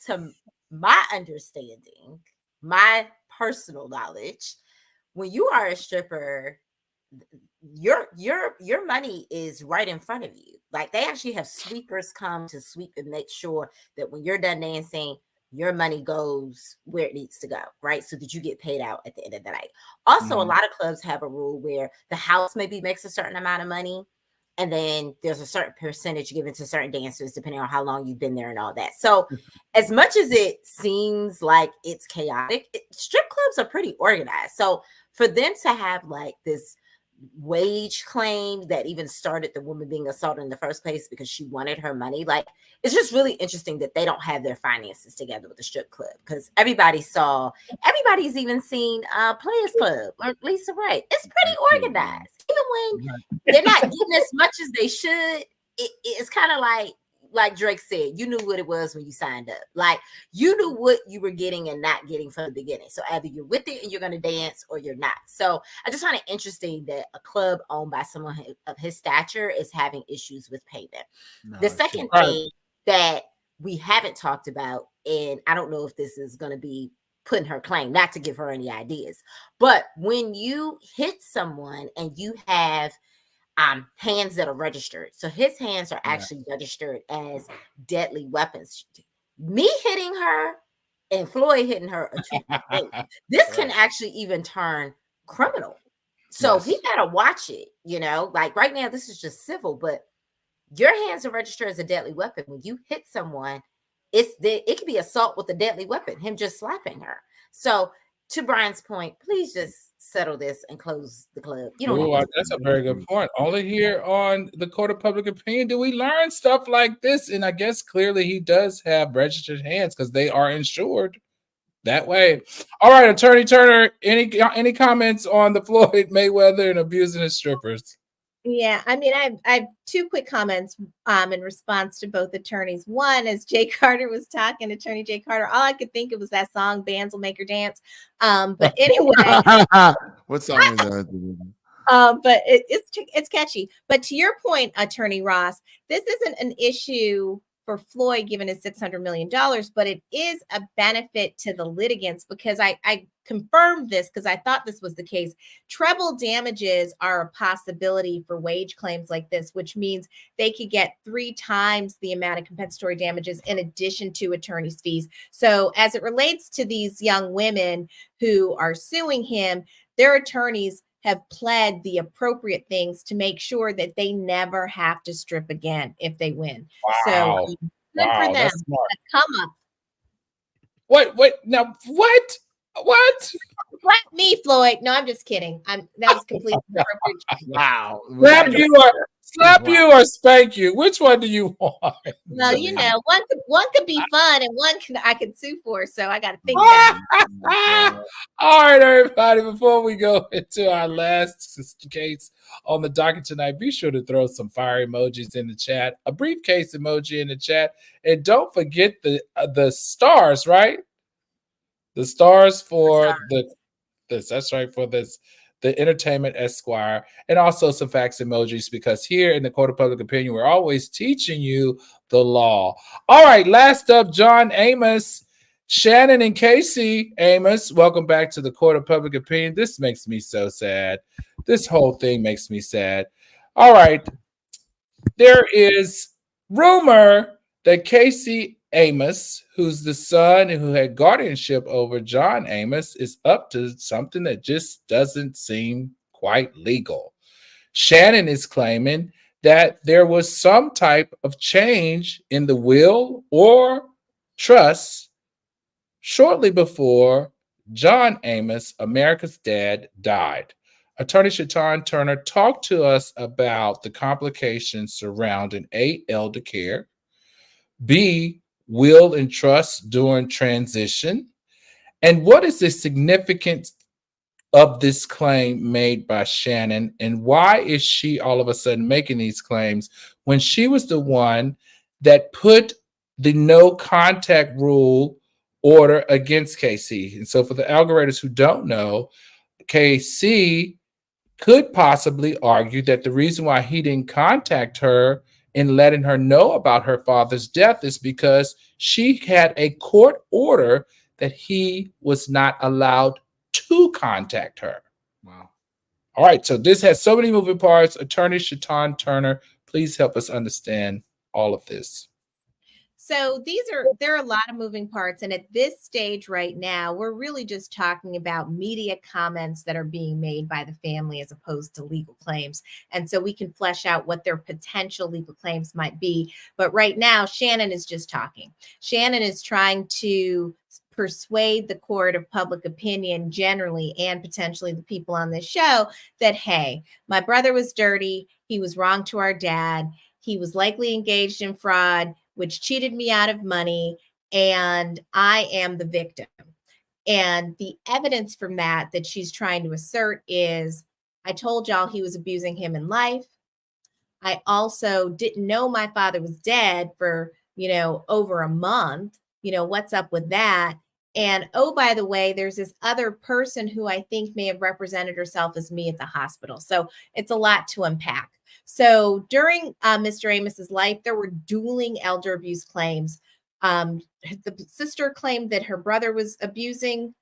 to my understanding, my personal knowledge, when you are a stripper, your money is right in front of you. Like they actually have sweepers come to sweep and make sure that when you're done dancing, your money goes where it needs to go, right? So that you get paid out at the end of the night. Also, a lot of clubs have a rule where the house maybe makes a certain amount of money, and then there's a certain percentage given to certain dancers depending on how long you've been there and all that. So as much as it seems like it's chaotic, strip clubs are pretty organized. So for them to have like this wage claim that even started the woman being assaulted in the first place because she wanted her money, like it's just really interesting that they don't have their finances together with the strip club, because everybody's even seen Players Club or Lisa Ray. It's pretty organized. Even when they're not getting as much as they should, it's kind of like Drake said, you knew what it was when you signed up. Like you knew what you were getting and not getting from the beginning. So either you're with it and you're going to dance or you're not. So I just find it interesting that a club owned by someone of his stature is having issues with payment. The second thing that we haven't talked about, and I don't know if this is going to be putting her claim, not to give her any ideas, but when you hit someone and you have hands that are registered. So his hands are actually registered as deadly weapons. Me hitting her and Floyd hitting her are two things. This can actually even turn criminal. So he gotta watch it, like right now, this is just civil, but your hands are registered as a deadly weapon. When you hit someone, it could be assault with a deadly weapon, him just slapping her. So to Brian's point, please just settle this and close the club. That's a very good point. Only here on the Court of Public Opinion do we learn stuff like this. And I guess clearly he does have registered hands because they are insured that way. All right, Attorney Turner, any comments on the Floyd Mayweather and abusing his strippers? Yeah, I mean, I have two quick comments in response to both attorneys. One, as Jay Carter was talking, Attorney Jay Carter, all I could think of was that song, Bands Will Make Her Dance. But anyway. What song is that? But it's catchy. But to your point, Attorney Ross, this isn't an issue for Floyd given his $600 million, but it is a benefit to the litigants, because I confirmed this because I thought this was the case. Treble damages are a possibility for wage claims like this, which means they could get 3 times the amount of compensatory damages in addition to attorney's fees. So as it relates to these young women who are suing him, their attorneys have pled the appropriate things to make sure that they never have to strip again if they win. Wow. So good for them. Come up. Wait, now what? What? Slap me, Floyd. No, I'm just kidding. That was completely inappropriate. Wow. Slap you or spank you? Which one do you want? Well, one could be fun, and I could sue for. So I got to think that. All right, everybody. Before we go into our last case on the docket tonight, be sure to throw some fire emojis in the chat, a briefcase emoji in the chat, and don't forget the stars. Right, the stars for that's right, for this, the Entertainment Esquire, and also some facts emojis, because here in the Court of Public Opinion, we're always teaching you the law. All right, last up, John Amos, Shannon, and Casey. Amos, welcome back to the Court of Public Opinion. This makes me so sad. This whole thing makes me sad. All right, there is rumor that Casey Amos, who's the son and who had guardianship over John Amos, is up to something that just doesn't seem quite legal. Shannon is claiming that there was some type of change in the will or trust shortly before John Amos, America's dad, died. Attorney Shatan Turner talked to us about the complications surrounding A, elder care, B, will and trust during transition, and what is the significance of this claim made by Shannon, and why is she all of a sudden making these claims when she was the one that put the no contact rule order against KC? And so for the algorithms who don't know, KC could possibly argue that the reason why he didn't contact her in letting her know about her father's death is because she had a court order that he was not allowed to contact her. Wow. All right, so this has so many moving parts. Attorney Shatan Turner, please help us understand all of this. So there are a lot of moving parts. And at this stage right now, we're really just talking about media comments that are being made by the family as opposed to legal claims. And so we can flesh out what their potential legal claims might be. But right now, Shannon is just talking. Shannon is trying to persuade the court of public opinion generally, and potentially the people on this show, that, hey, my brother was dirty. He was wrong to our dad. He was likely engaged in fraud, which cheated me out of money, and I am the victim. And the evidence from that she's trying to assert is, I told y'all he was abusing him in life. I also didn't know my father was dead for, over a month. What's up with that? And, oh, by the way, there's this other person who I think may have represented herself as me at the hospital. So it's a lot to unpack. So during Mr. Amos's life, there were dueling elder abuse claims. The sister claimed that her brother was abusing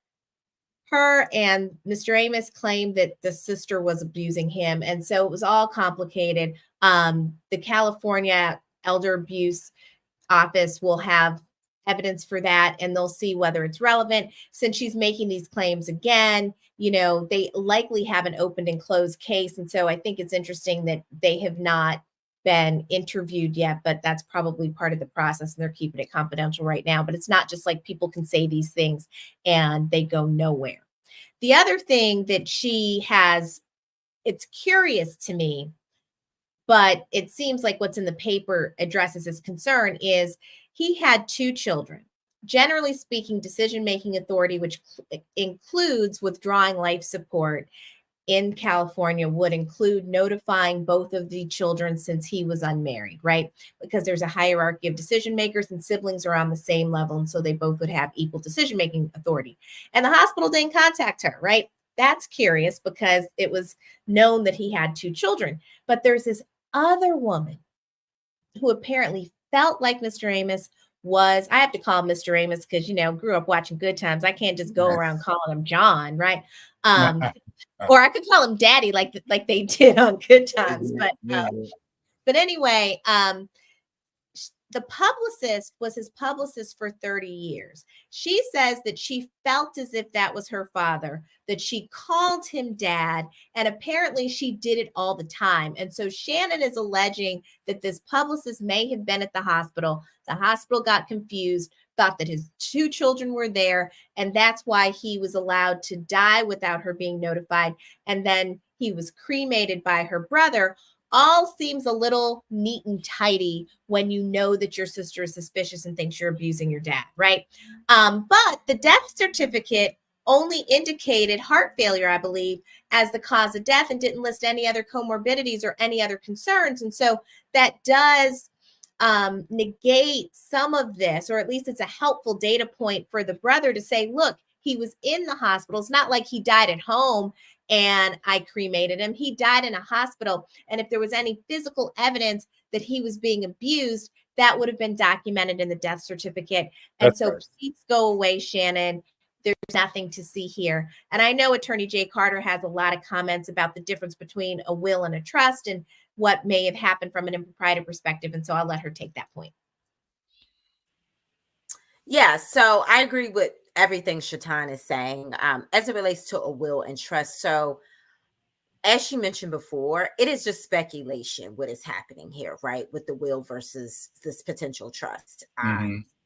her, and Mr. Amos claimed that the sister was abusing him. And so it was all complicated. The California Elder Abuse Office will have evidence for that, and they'll see whether it's relevant. Since she's making these claims again, they likely have an opened and closed case. And so I think it's interesting that they have not been interviewed yet, but that's probably part of the process, and they're keeping it confidential right now. But it's not just like people can say these things and they go nowhere. The other thing that she has, it's curious to me, but it seems like what's in the paper addresses his concern, is he had 2 children. Generally speaking, decision-making authority, which includes withdrawing life support in California, would include notifying both of the children since he was unmarried, right? Because there's a hierarchy of decision makers, and siblings are on the same level. And so they both would have equal decision-making authority. And the hospital didn't contact her, right? That's curious because it was known that he had 2 children. But there's this other woman who apparently felt like Mr. Amos was, I have to call him Mr. Amos because, grew up watching Good Times. I can't just go around calling him John, right? Or I could call him Daddy like they did on Good Times. But anyway, the publicist was his publicist for 30 years. She says that she felt as if that was her father, that she called him dad, and apparently she did it all the time. And so Shannon is alleging that this publicist may have been at the hospital. The hospital got confused, thought that his 2 children were there, and that's why he was allowed to die without her being notified. And then he was cremated by her brother. All seems a little neat and tidy when you know that your sister is suspicious and thinks you're abusing your dad, right? But the death certificate only indicated heart failure, I believe, as the cause of death and didn't list any other comorbidities or any other concerns. And so that does negate some of this, or at least it's a helpful data point for the brother to say, look, he was in the hospital. It's not like he died at home and I cremated him. He died in a hospital. And if there was any physical evidence that he was being abused, that would have been documented in the death certificate. And so please go away, Shannon. There's nothing to see here. And I know Attorney Jay Carter has a lot of comments about the difference between a will and a trust and what may have happened from an impropriety perspective. And so I'll let her take that point. Yeah, so I agree with everything Shatan is saying as it relates to a will and trust. So as she mentioned before, it is just speculation what is happening here, right? With the will versus this potential trust.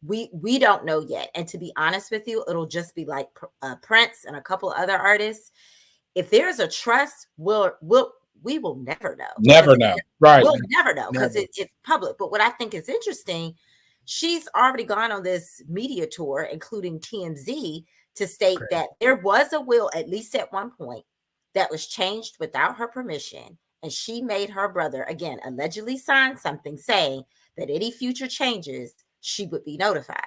We don't know yet. And to be honest with you, it'll just be like Prince and a couple of other artists. If there's a trust, we will never know. Never know. Right. We'll never know because it's public. But what I think is interesting, she's already gone on this media tour, including TMZ, to state that there was a will, at least at one point, that was changed without her permission. And she made her brother, again, allegedly sign something saying that any future changes, she would be notified.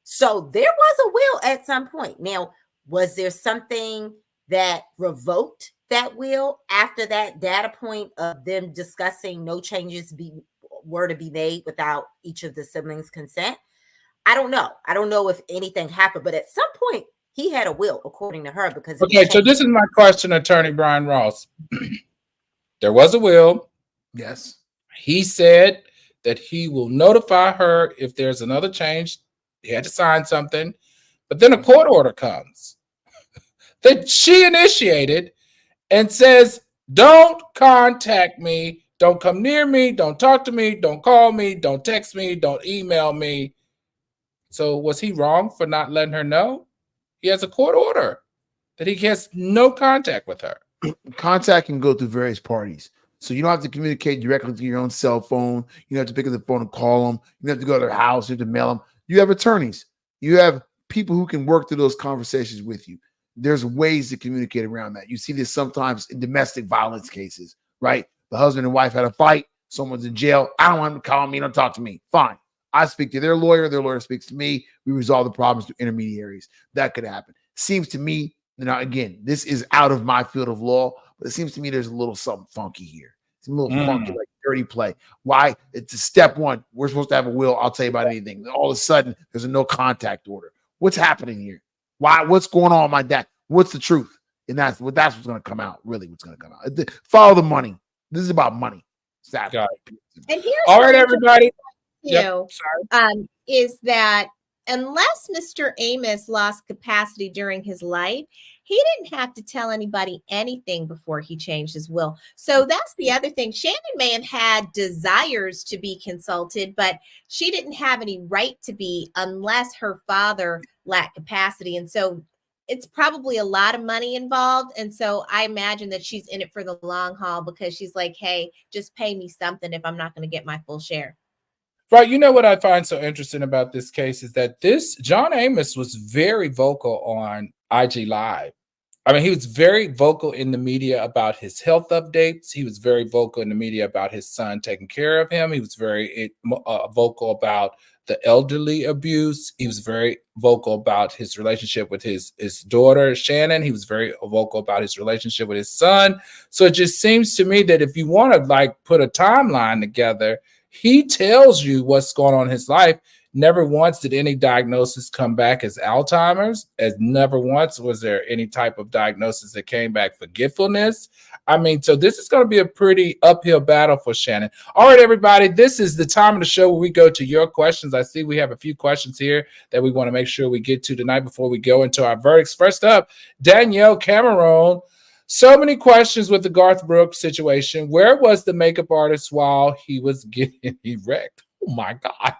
So there was a will at some point. Now, was there something that revoked that will after that data point of them discussing no changes were to be made without each of the siblings' consent? I don't know. I don't know if anything happened, but at some point he had a will, according to her. Because okay, so this is my question, Attorney Brian Ross. There was a will. Yes. He said that he will notify her if there's another change. He had to sign something, but then a court order comes that she initiated and says, don't contact me, don't come near me, don't talk to me, don't call me, don't text me, don't email me. So was he wrong for not letting her know? He has a court order that he has no contact with her. Contact can go through various parties. So you don't have to communicate directly to your own cell phone. You don't have to pick up the phone and call them. You don't have to go to their house. You have to mail them. You have attorneys. You have people who can work through those conversations with you. There's ways to communicate around that. You see this sometimes in domestic violence cases, right? The husband and wife had a fight. Someone's in jail. I don't want them to call me. Don't talk to me. Fine. I speak to their lawyer speaks to me. We resolve the problems through intermediaries. That could happen. Seems to me, now again, this is out of my field of law, but it seems to me there's a little something funky here. It's a little funky, like dirty play. Why? It's a step one. We're supposed to have a will. I'll tell you about anything. All of a sudden, there's a no contact order. What's happening here? Why? What's going on with my dad? What's the truth? And that's what's going to come out. Really, what's going to come out. Follow the money. This is about money. And here's all right, everybody. Is that unless Mr. Amos lost capacity during his life, he didn't have to tell anybody anything before he changed his will. So that's the other thing. Shannon may have had desires to be consulted, but she didn't have any right to be unless her father lacked capacity. And so it's probably a lot of money involved. And so I imagine that she's in it for the long haul because she's like, hey, just pay me something if I'm not going to get my full share. Right. You know what I find so interesting about this case is that John Amos was very vocal on IG Live. I mean, he was very vocal in the media about his health updates. He was very vocal in the media about his son taking care of him. He was very vocal about the elderly abuse. He was very vocal about his relationship with his daughter, Shannon. He was very vocal about his relationship with his son. So it just seems to me that if you want to put a timeline together, he tells you what's going on in his life. Never once did any diagnosis come back as Alzheimer's. As never once was there any type of diagnosis that came back forgetfulness. I mean, so this is going to be a pretty uphill battle for Shannon. All right, everybody, this is the time of the show where we go to your questions. I see we have a few questions here that we want to make sure we get to tonight before we go into our verdicts. First up, Danielle Cameron. So many questions with the Garth Brooks situation. Where was the makeup artist while he was getting erect? Oh, my God.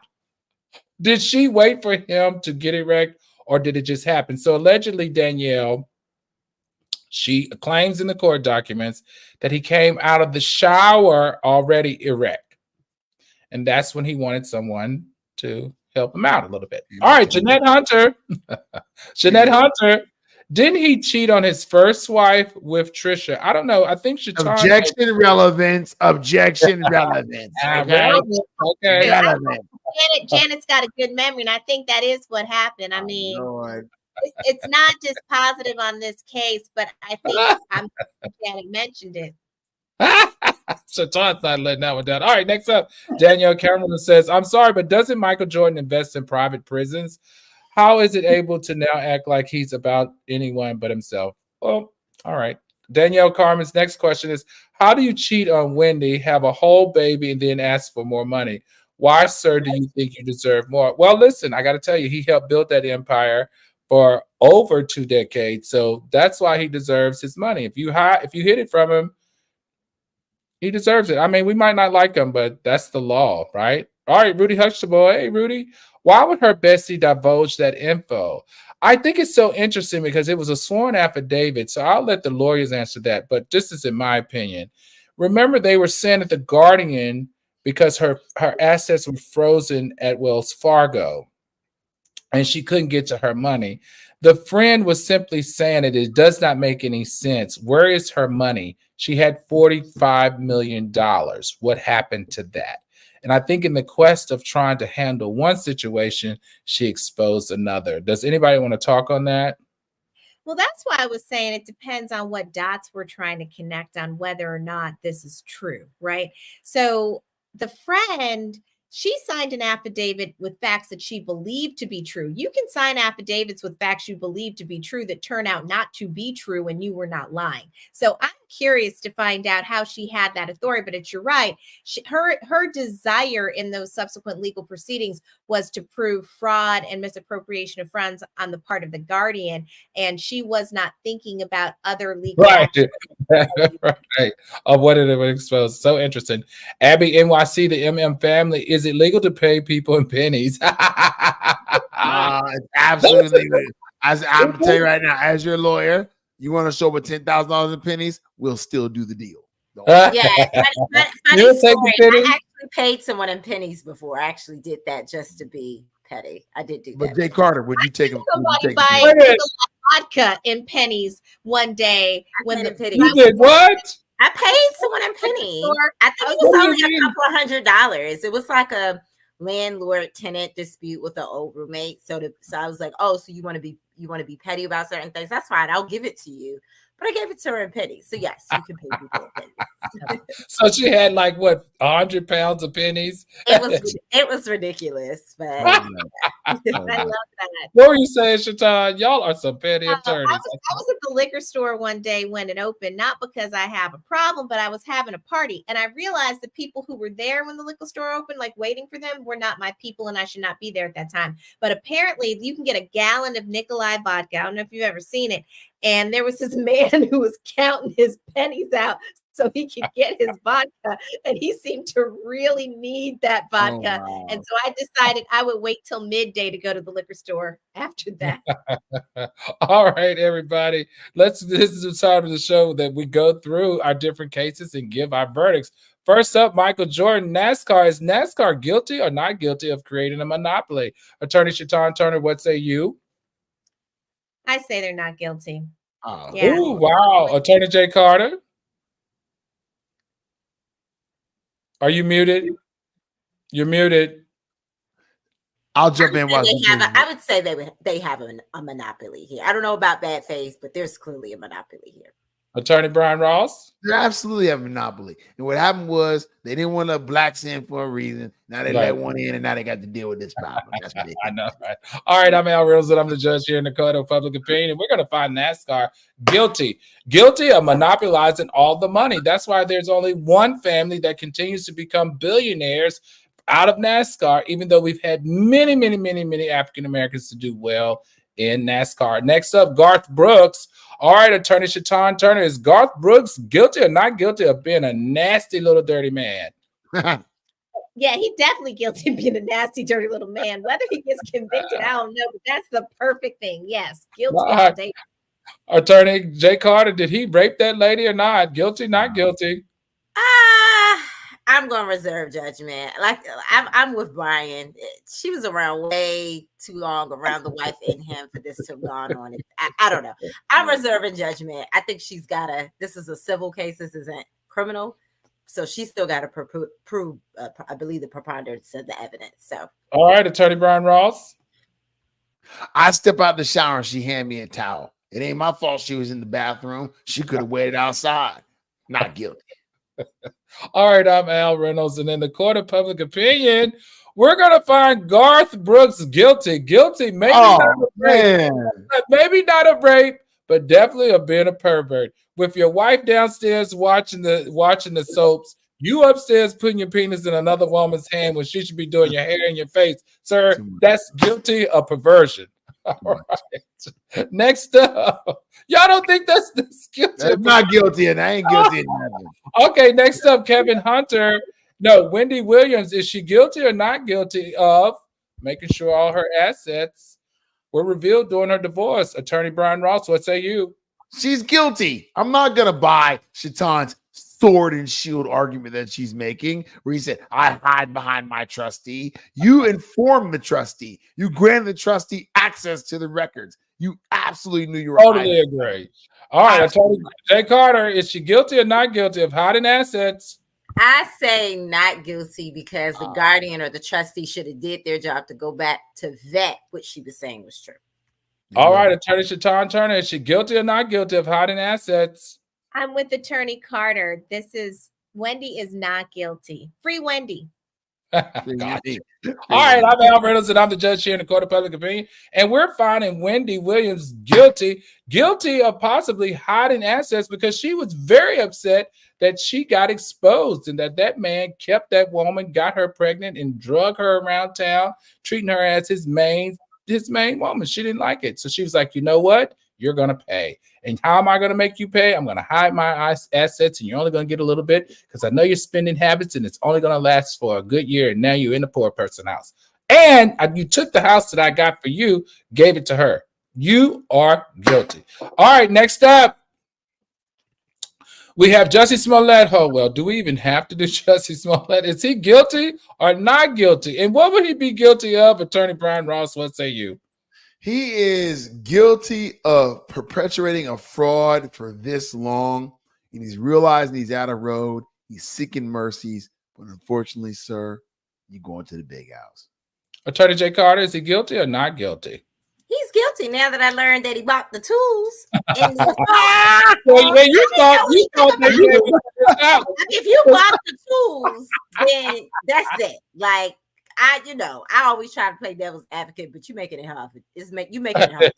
Did she wait for him to get erect, or did it just happen? So allegedly, Danielle, she claims in the court documents that he came out of the shower already erect. And that's when he wanted someone to help him out a little bit. All right, Jeanette Hunter. Jeanette Hunter. Didn't he cheat on his first wife with Trisha? I don't know. I think objection relevance. Objection relevance. Okay. Okay. Relevant. Janet's got a good memory, and I think that is what happened. I mean, it's not just positive on this case, but I think Janet mentioned it. So Todd's not letting that one down. All right, next up, Danielle Cameron says, I'm sorry, but doesn't Michael Jordan invest in private prisons? How is it able to now act like he's about anyone but himself? Well, all right. Danielle Carmen's next question is, how do you cheat on Wendy, have a whole baby, and then ask for more money? Why, sir, do you think you deserve more? Well, listen, I got to tell you, he helped build that empire for over 2 decades. So that's why he deserves his money. If you hid it from him, he deserves it. I mean, we might not like him, but that's the law, right? All right, Rudy Huxtable. Hey, Rudy. Why would her bestie divulge that info? I think it's so interesting because it was a sworn affidavit. So I'll let the lawyers answer that. But this is in my opinion. Remember, they were saying at the Guardian because her assets were frozen at Wells Fargo and she couldn't get to her money. The friend was simply saying that it does not make any sense. Where is her money? She had $45 million. What happened to that? And I think in the quest of trying to handle one situation, she exposed another. Does anybody want to talk on that? Well, that's why I was saying it depends on what dots we're trying to connect on whether or not this is true, right? So the friend, she signed an affidavit with facts that she believed to be true. You can sign affidavits with facts you believe to be true that turn out not to be true when you were not lying. So I'm curious to find out how she had that authority, but you're right. Her desire in those subsequent legal proceedings was to prove fraud and misappropriation of funds on the part of the Guardian, and she was not thinking about other legal actions. Right. Of what it would expose. So interesting. Abby NYC, the MM family, is it legal to pay people in pennies? It's absolutely legal. I'm gonna tell you right now, as your lawyer, you want to show up with $10,000 in pennies, we'll still do the deal. Yeah, funny story. I actually paid someone in pennies before. I actually did that just to be petty. I did do that. But Jay Carter, would you take him? Somebody buy vodka in pennies one day when the you did what? I paid someone in pennies. I think it was only a couple of $100. It was like a landlord-tenant dispute with an old roommate. So I was like, oh, so you want to be petty about certain things? That's fine. I'll give it to you. But I gave it to her in pennies. So yes, you can pay people in pennies. So she had like what, 100 pounds of pennies? It was ridiculous, but I love that. What were you saying, Shaitan? Y'all are some petty attorneys. I was at the liquor store one day when it opened, not because I have a problem, but I was having a party. And I realized the people who were there when the liquor store opened, like waiting for them, were not my people, and I should not be there at that time. But apparently you can get a gallon of Nikolai vodka. I don't know if you've ever seen it. And there was this man who was counting his pennies out so he could get his vodka. And he seemed to really need that vodka. Oh, wow. And so I decided I would wait till midday to go to the liquor store after that. All right, everybody. This is the time of the show that we go through our different cases and give our verdicts. First up, Michael Jordan, NASCAR. Is NASCAR guilty or not guilty of creating a monopoly? Attorney Shaitan Turner, what say you? I say they're not guilty. Oh, yeah. Ooh, wow. Attorney Jay Carter. Are you muted? You're muted. I'll jump in. I would say they have a monopoly here. I don't know about bad faith, but there's clearly a monopoly here. Attorney Brian Ross? They absolutely have a monopoly. And what happened was they didn't want to let blacks in for a reason. Now they let one in, and now they got to deal with this problem. That's what I know, right? All right, I'm Al Reynolds, and I'm the judge here in the Court of Public Opinion. And we're going to find NASCAR guilty of monopolizing all the money. That's why there's only one family that continues to become billionaires out of NASCAR, even though we've had many, many, many, many African Americans to do well in NASCAR. Next up, Garth Brooks. All right, Attorney Shaitan Turner, is Garth Brooks guilty or not guilty of being a nasty little dirty man? Yeah, he definitely guilty of being a nasty, dirty little man. Whether he gets convicted, I don't know, but that's the perfect thing. Yes, guilty all day. Attorney Jay Carter, did he rape that lady or not? Guilty, not guilty? I'm gonna reserve judgment. Like I'm with Brian. She was around way too long around the wife and him for this to have gone on. I don't know. I'm reserving judgment. I think she's gotta. This is a civil case. This isn't criminal. So she's still got to prove, I believe, the preponderance of the evidence. So, all right, Attorney Brian Ross. I step out the shower and she hand me a towel. It ain't my fault she was in the bathroom. She could have waited outside. Not guilty. All right, I'm Al Reynolds, and in the court of public opinion, we're gonna find Garth Brooks guilty. Guilty, maybe not of rape, maybe not of rape, but definitely of being a pervert. With your wife downstairs watching the soaps, you upstairs putting your penis in another woman's hand when she should be doing your hair and your face, sir. That's guilty of perversion. All right. Next up, y'all don't think that's guilty? That's not guilty, and I ain't guilty of nothing. Okay, next up, Kevin Hunter. No, Wendy Williams. Is she guilty or not guilty of making sure all her assets were revealed during her divorce? Attorney Brian Ross, what say you? She's guilty. I'm not gonna buy Shatan's sword and shield argument that she's making, where he said, I hide behind my trustee. You informed the trustee. You granted the trustee access to the records. You absolutely knew you were totally agree. All right, Attorney Jay Carter, is she guilty or not guilty of hiding assets? I say not guilty because the guardian or the trustee should have did their job to go back to vet what she was saying was true. All right, Attorney Shatan Turner, is she guilty or not guilty of hiding assets? I'm with Attorney Carter. Wendy is not guilty. Free Wendy. Gotcha. All right, I'm Al Reynolds, and I'm the judge here in the court of public opinion. And we're finding Wendy Williams guilty of possibly hiding assets because she was very upset that she got exposed and that man kept that woman, got her pregnant, and drug her around town, treating her as his main woman. She didn't like it. So she was like, you know what? You're going to pay. And how am I going to make you pay? I'm going to hide my assets, and you're only going to get a little bit because I know your spending habits, and it's only going to last for a good year. And now you're in the poor person's house. And you took the house that I got for you, gave it to her. You are guilty. All right, next up, we have Jussie Smollett. Oh, well, do we even have to do Jussie Smollett? Is he guilty or not guilty? And what would he be guilty of? Attorney Brian Ross, what say you? He is guilty of perpetuating a fraud for this long, and he's realizing he's out of road. He's seeking mercies, but unfortunately, sir, you're going to the big house. Attorney Jay Carter, is he guilty or not guilty? He's guilty now that I learned that he bought the tools. If you bought the tools, then that's it. Like, I always try to play devil's advocate, but you making it hard. You making it hard.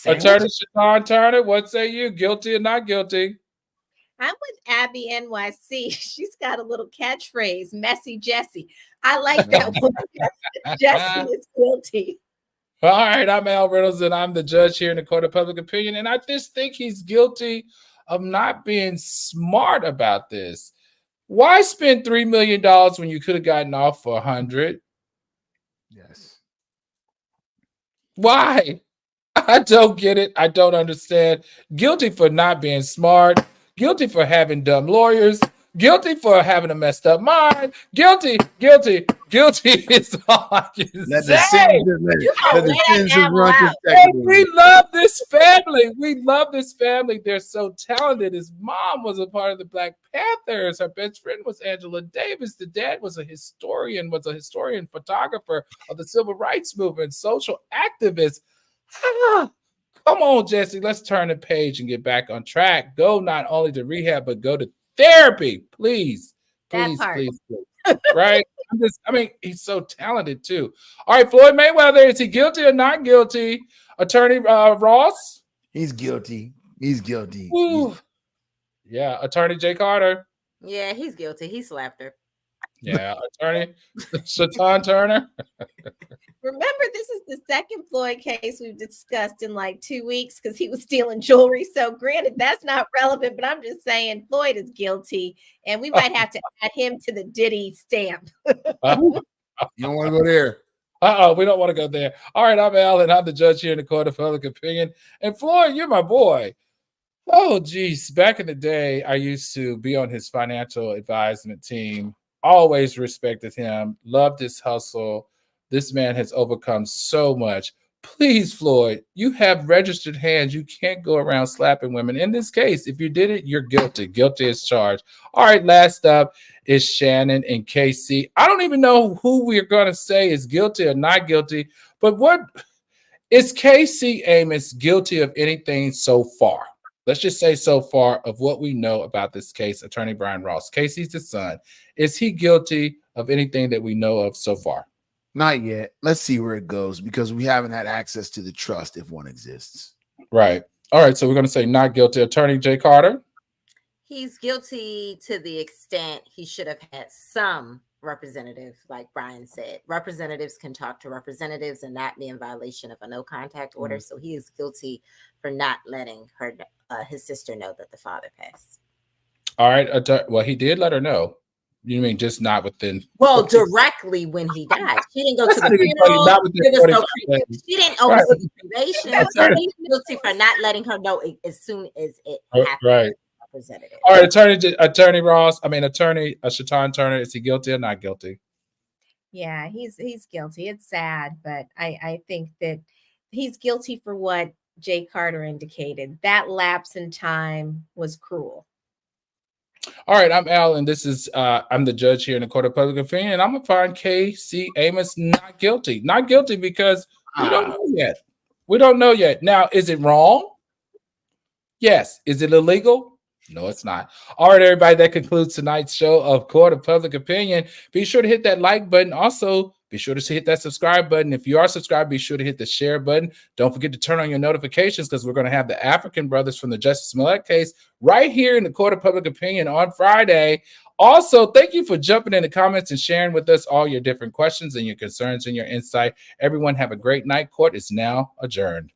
Attorney Shatan Turner, what say you? Guilty or not guilty? I'm with Abby NYC. She's got a little catchphrase, Messy Jessie. I like that one. Jessie is guilty. All right, I'm Al Reynolds, and I'm the judge here in the court of public opinion. And I just think he's guilty of not being smart about this. Why spend $3 million when you could have gotten off for $100? Yes. Why? I don't get it. I don't understand. Guilty for not being smart. Guilty for having dumb lawyers. Guilty for having a messed up mind. Guilty is all I can say. We love this family. We love this family. They're so talented. His mom was a part of the Black Panthers. Her best friend was Angela Davis. The dad was a historian, photographer of the civil rights movement, social activist. Come on, Jesse. Let's turn the page and get back on track. Go not only to rehab, but go to therapy, please. Right? He's so talented too. All right, Floyd Mayweather, is he guilty or not guilty? Attorney Ross? He's guilty. Yeah, Attorney Jay Carter. Yeah, he's guilty. He slapped her. Yeah, Attorney Shatan Turner. Remember this is the second Floyd case we've discussed in like 2 weeks because he was stealing jewelry. So, granted, that's not relevant, but I'm just saying Floyd is guilty, and we might have to add him to the Diddy stamp. You don't want to go there. We don't want to go there. All right, I'm Alan. I'm the judge here in the court of public opinion. And Floyd, you're my boy. Oh, geez. Back in the day, I used to be on his financial advisement team. Always respected him. Loved his hustle. This man has overcome so much. Please, Floyd, you have registered hands. You can't go around slapping women. In this case, if you did it, you're guilty. Guilty as charged. All right, last up is Shannon and Casey. I don't even know who we're going to say is guilty or not guilty, but what is Casey Amos guilty of anything so far? Let's just say so far of what we know about this case, Attorney Brian Ross. Casey's the son. Is he guilty of anything that we know of so far? Not yet. Let's see where it goes because we haven't had access to the trust if one exists. Right. All right. So we're going to say not guilty. Attorney Jay Carter. He's guilty to the extent he should have had some representative, like Brian said. Representatives can talk to representatives and not be in violation of a no contact order. So he is guilty for not letting his sister know that the father passed. All right. Well, he did let her know. You mean just not within? Well, directly when he died. She didn't go to the funeral. She didn't oversee the cremation. So he's guilty for not letting her know as soon as it happened. Right. Representative. All right, Attorney Ross. Attorney Shatan Turner. Is he guilty or not guilty? Yeah, he's guilty. It's sad, but I think that he's guilty for what Jay Carter indicated. That lapse in time was cruel. All right, I'm Al, and this is I'm the judge here in the court of public opinion. And I'm gonna find Casey Amos not guilty. Not guilty because we don't know yet. We don't know yet. Now, is it wrong? Yes. Is it illegal? No, it's not. All right, everybody, that concludes tonight's show of Court of Public Opinion. Be sure to hit that like button. Also, be sure to hit that subscribe button. If you are subscribed, be sure to hit the share button. Don't forget to turn on your notifications because we're going to have the African brothers from the Justice Smollett case right here in the Court of Public Opinion on Friday. Also, thank you for jumping in the comments and sharing with us all your different questions and your concerns and your insight. Everyone have a great night. Court is now adjourned.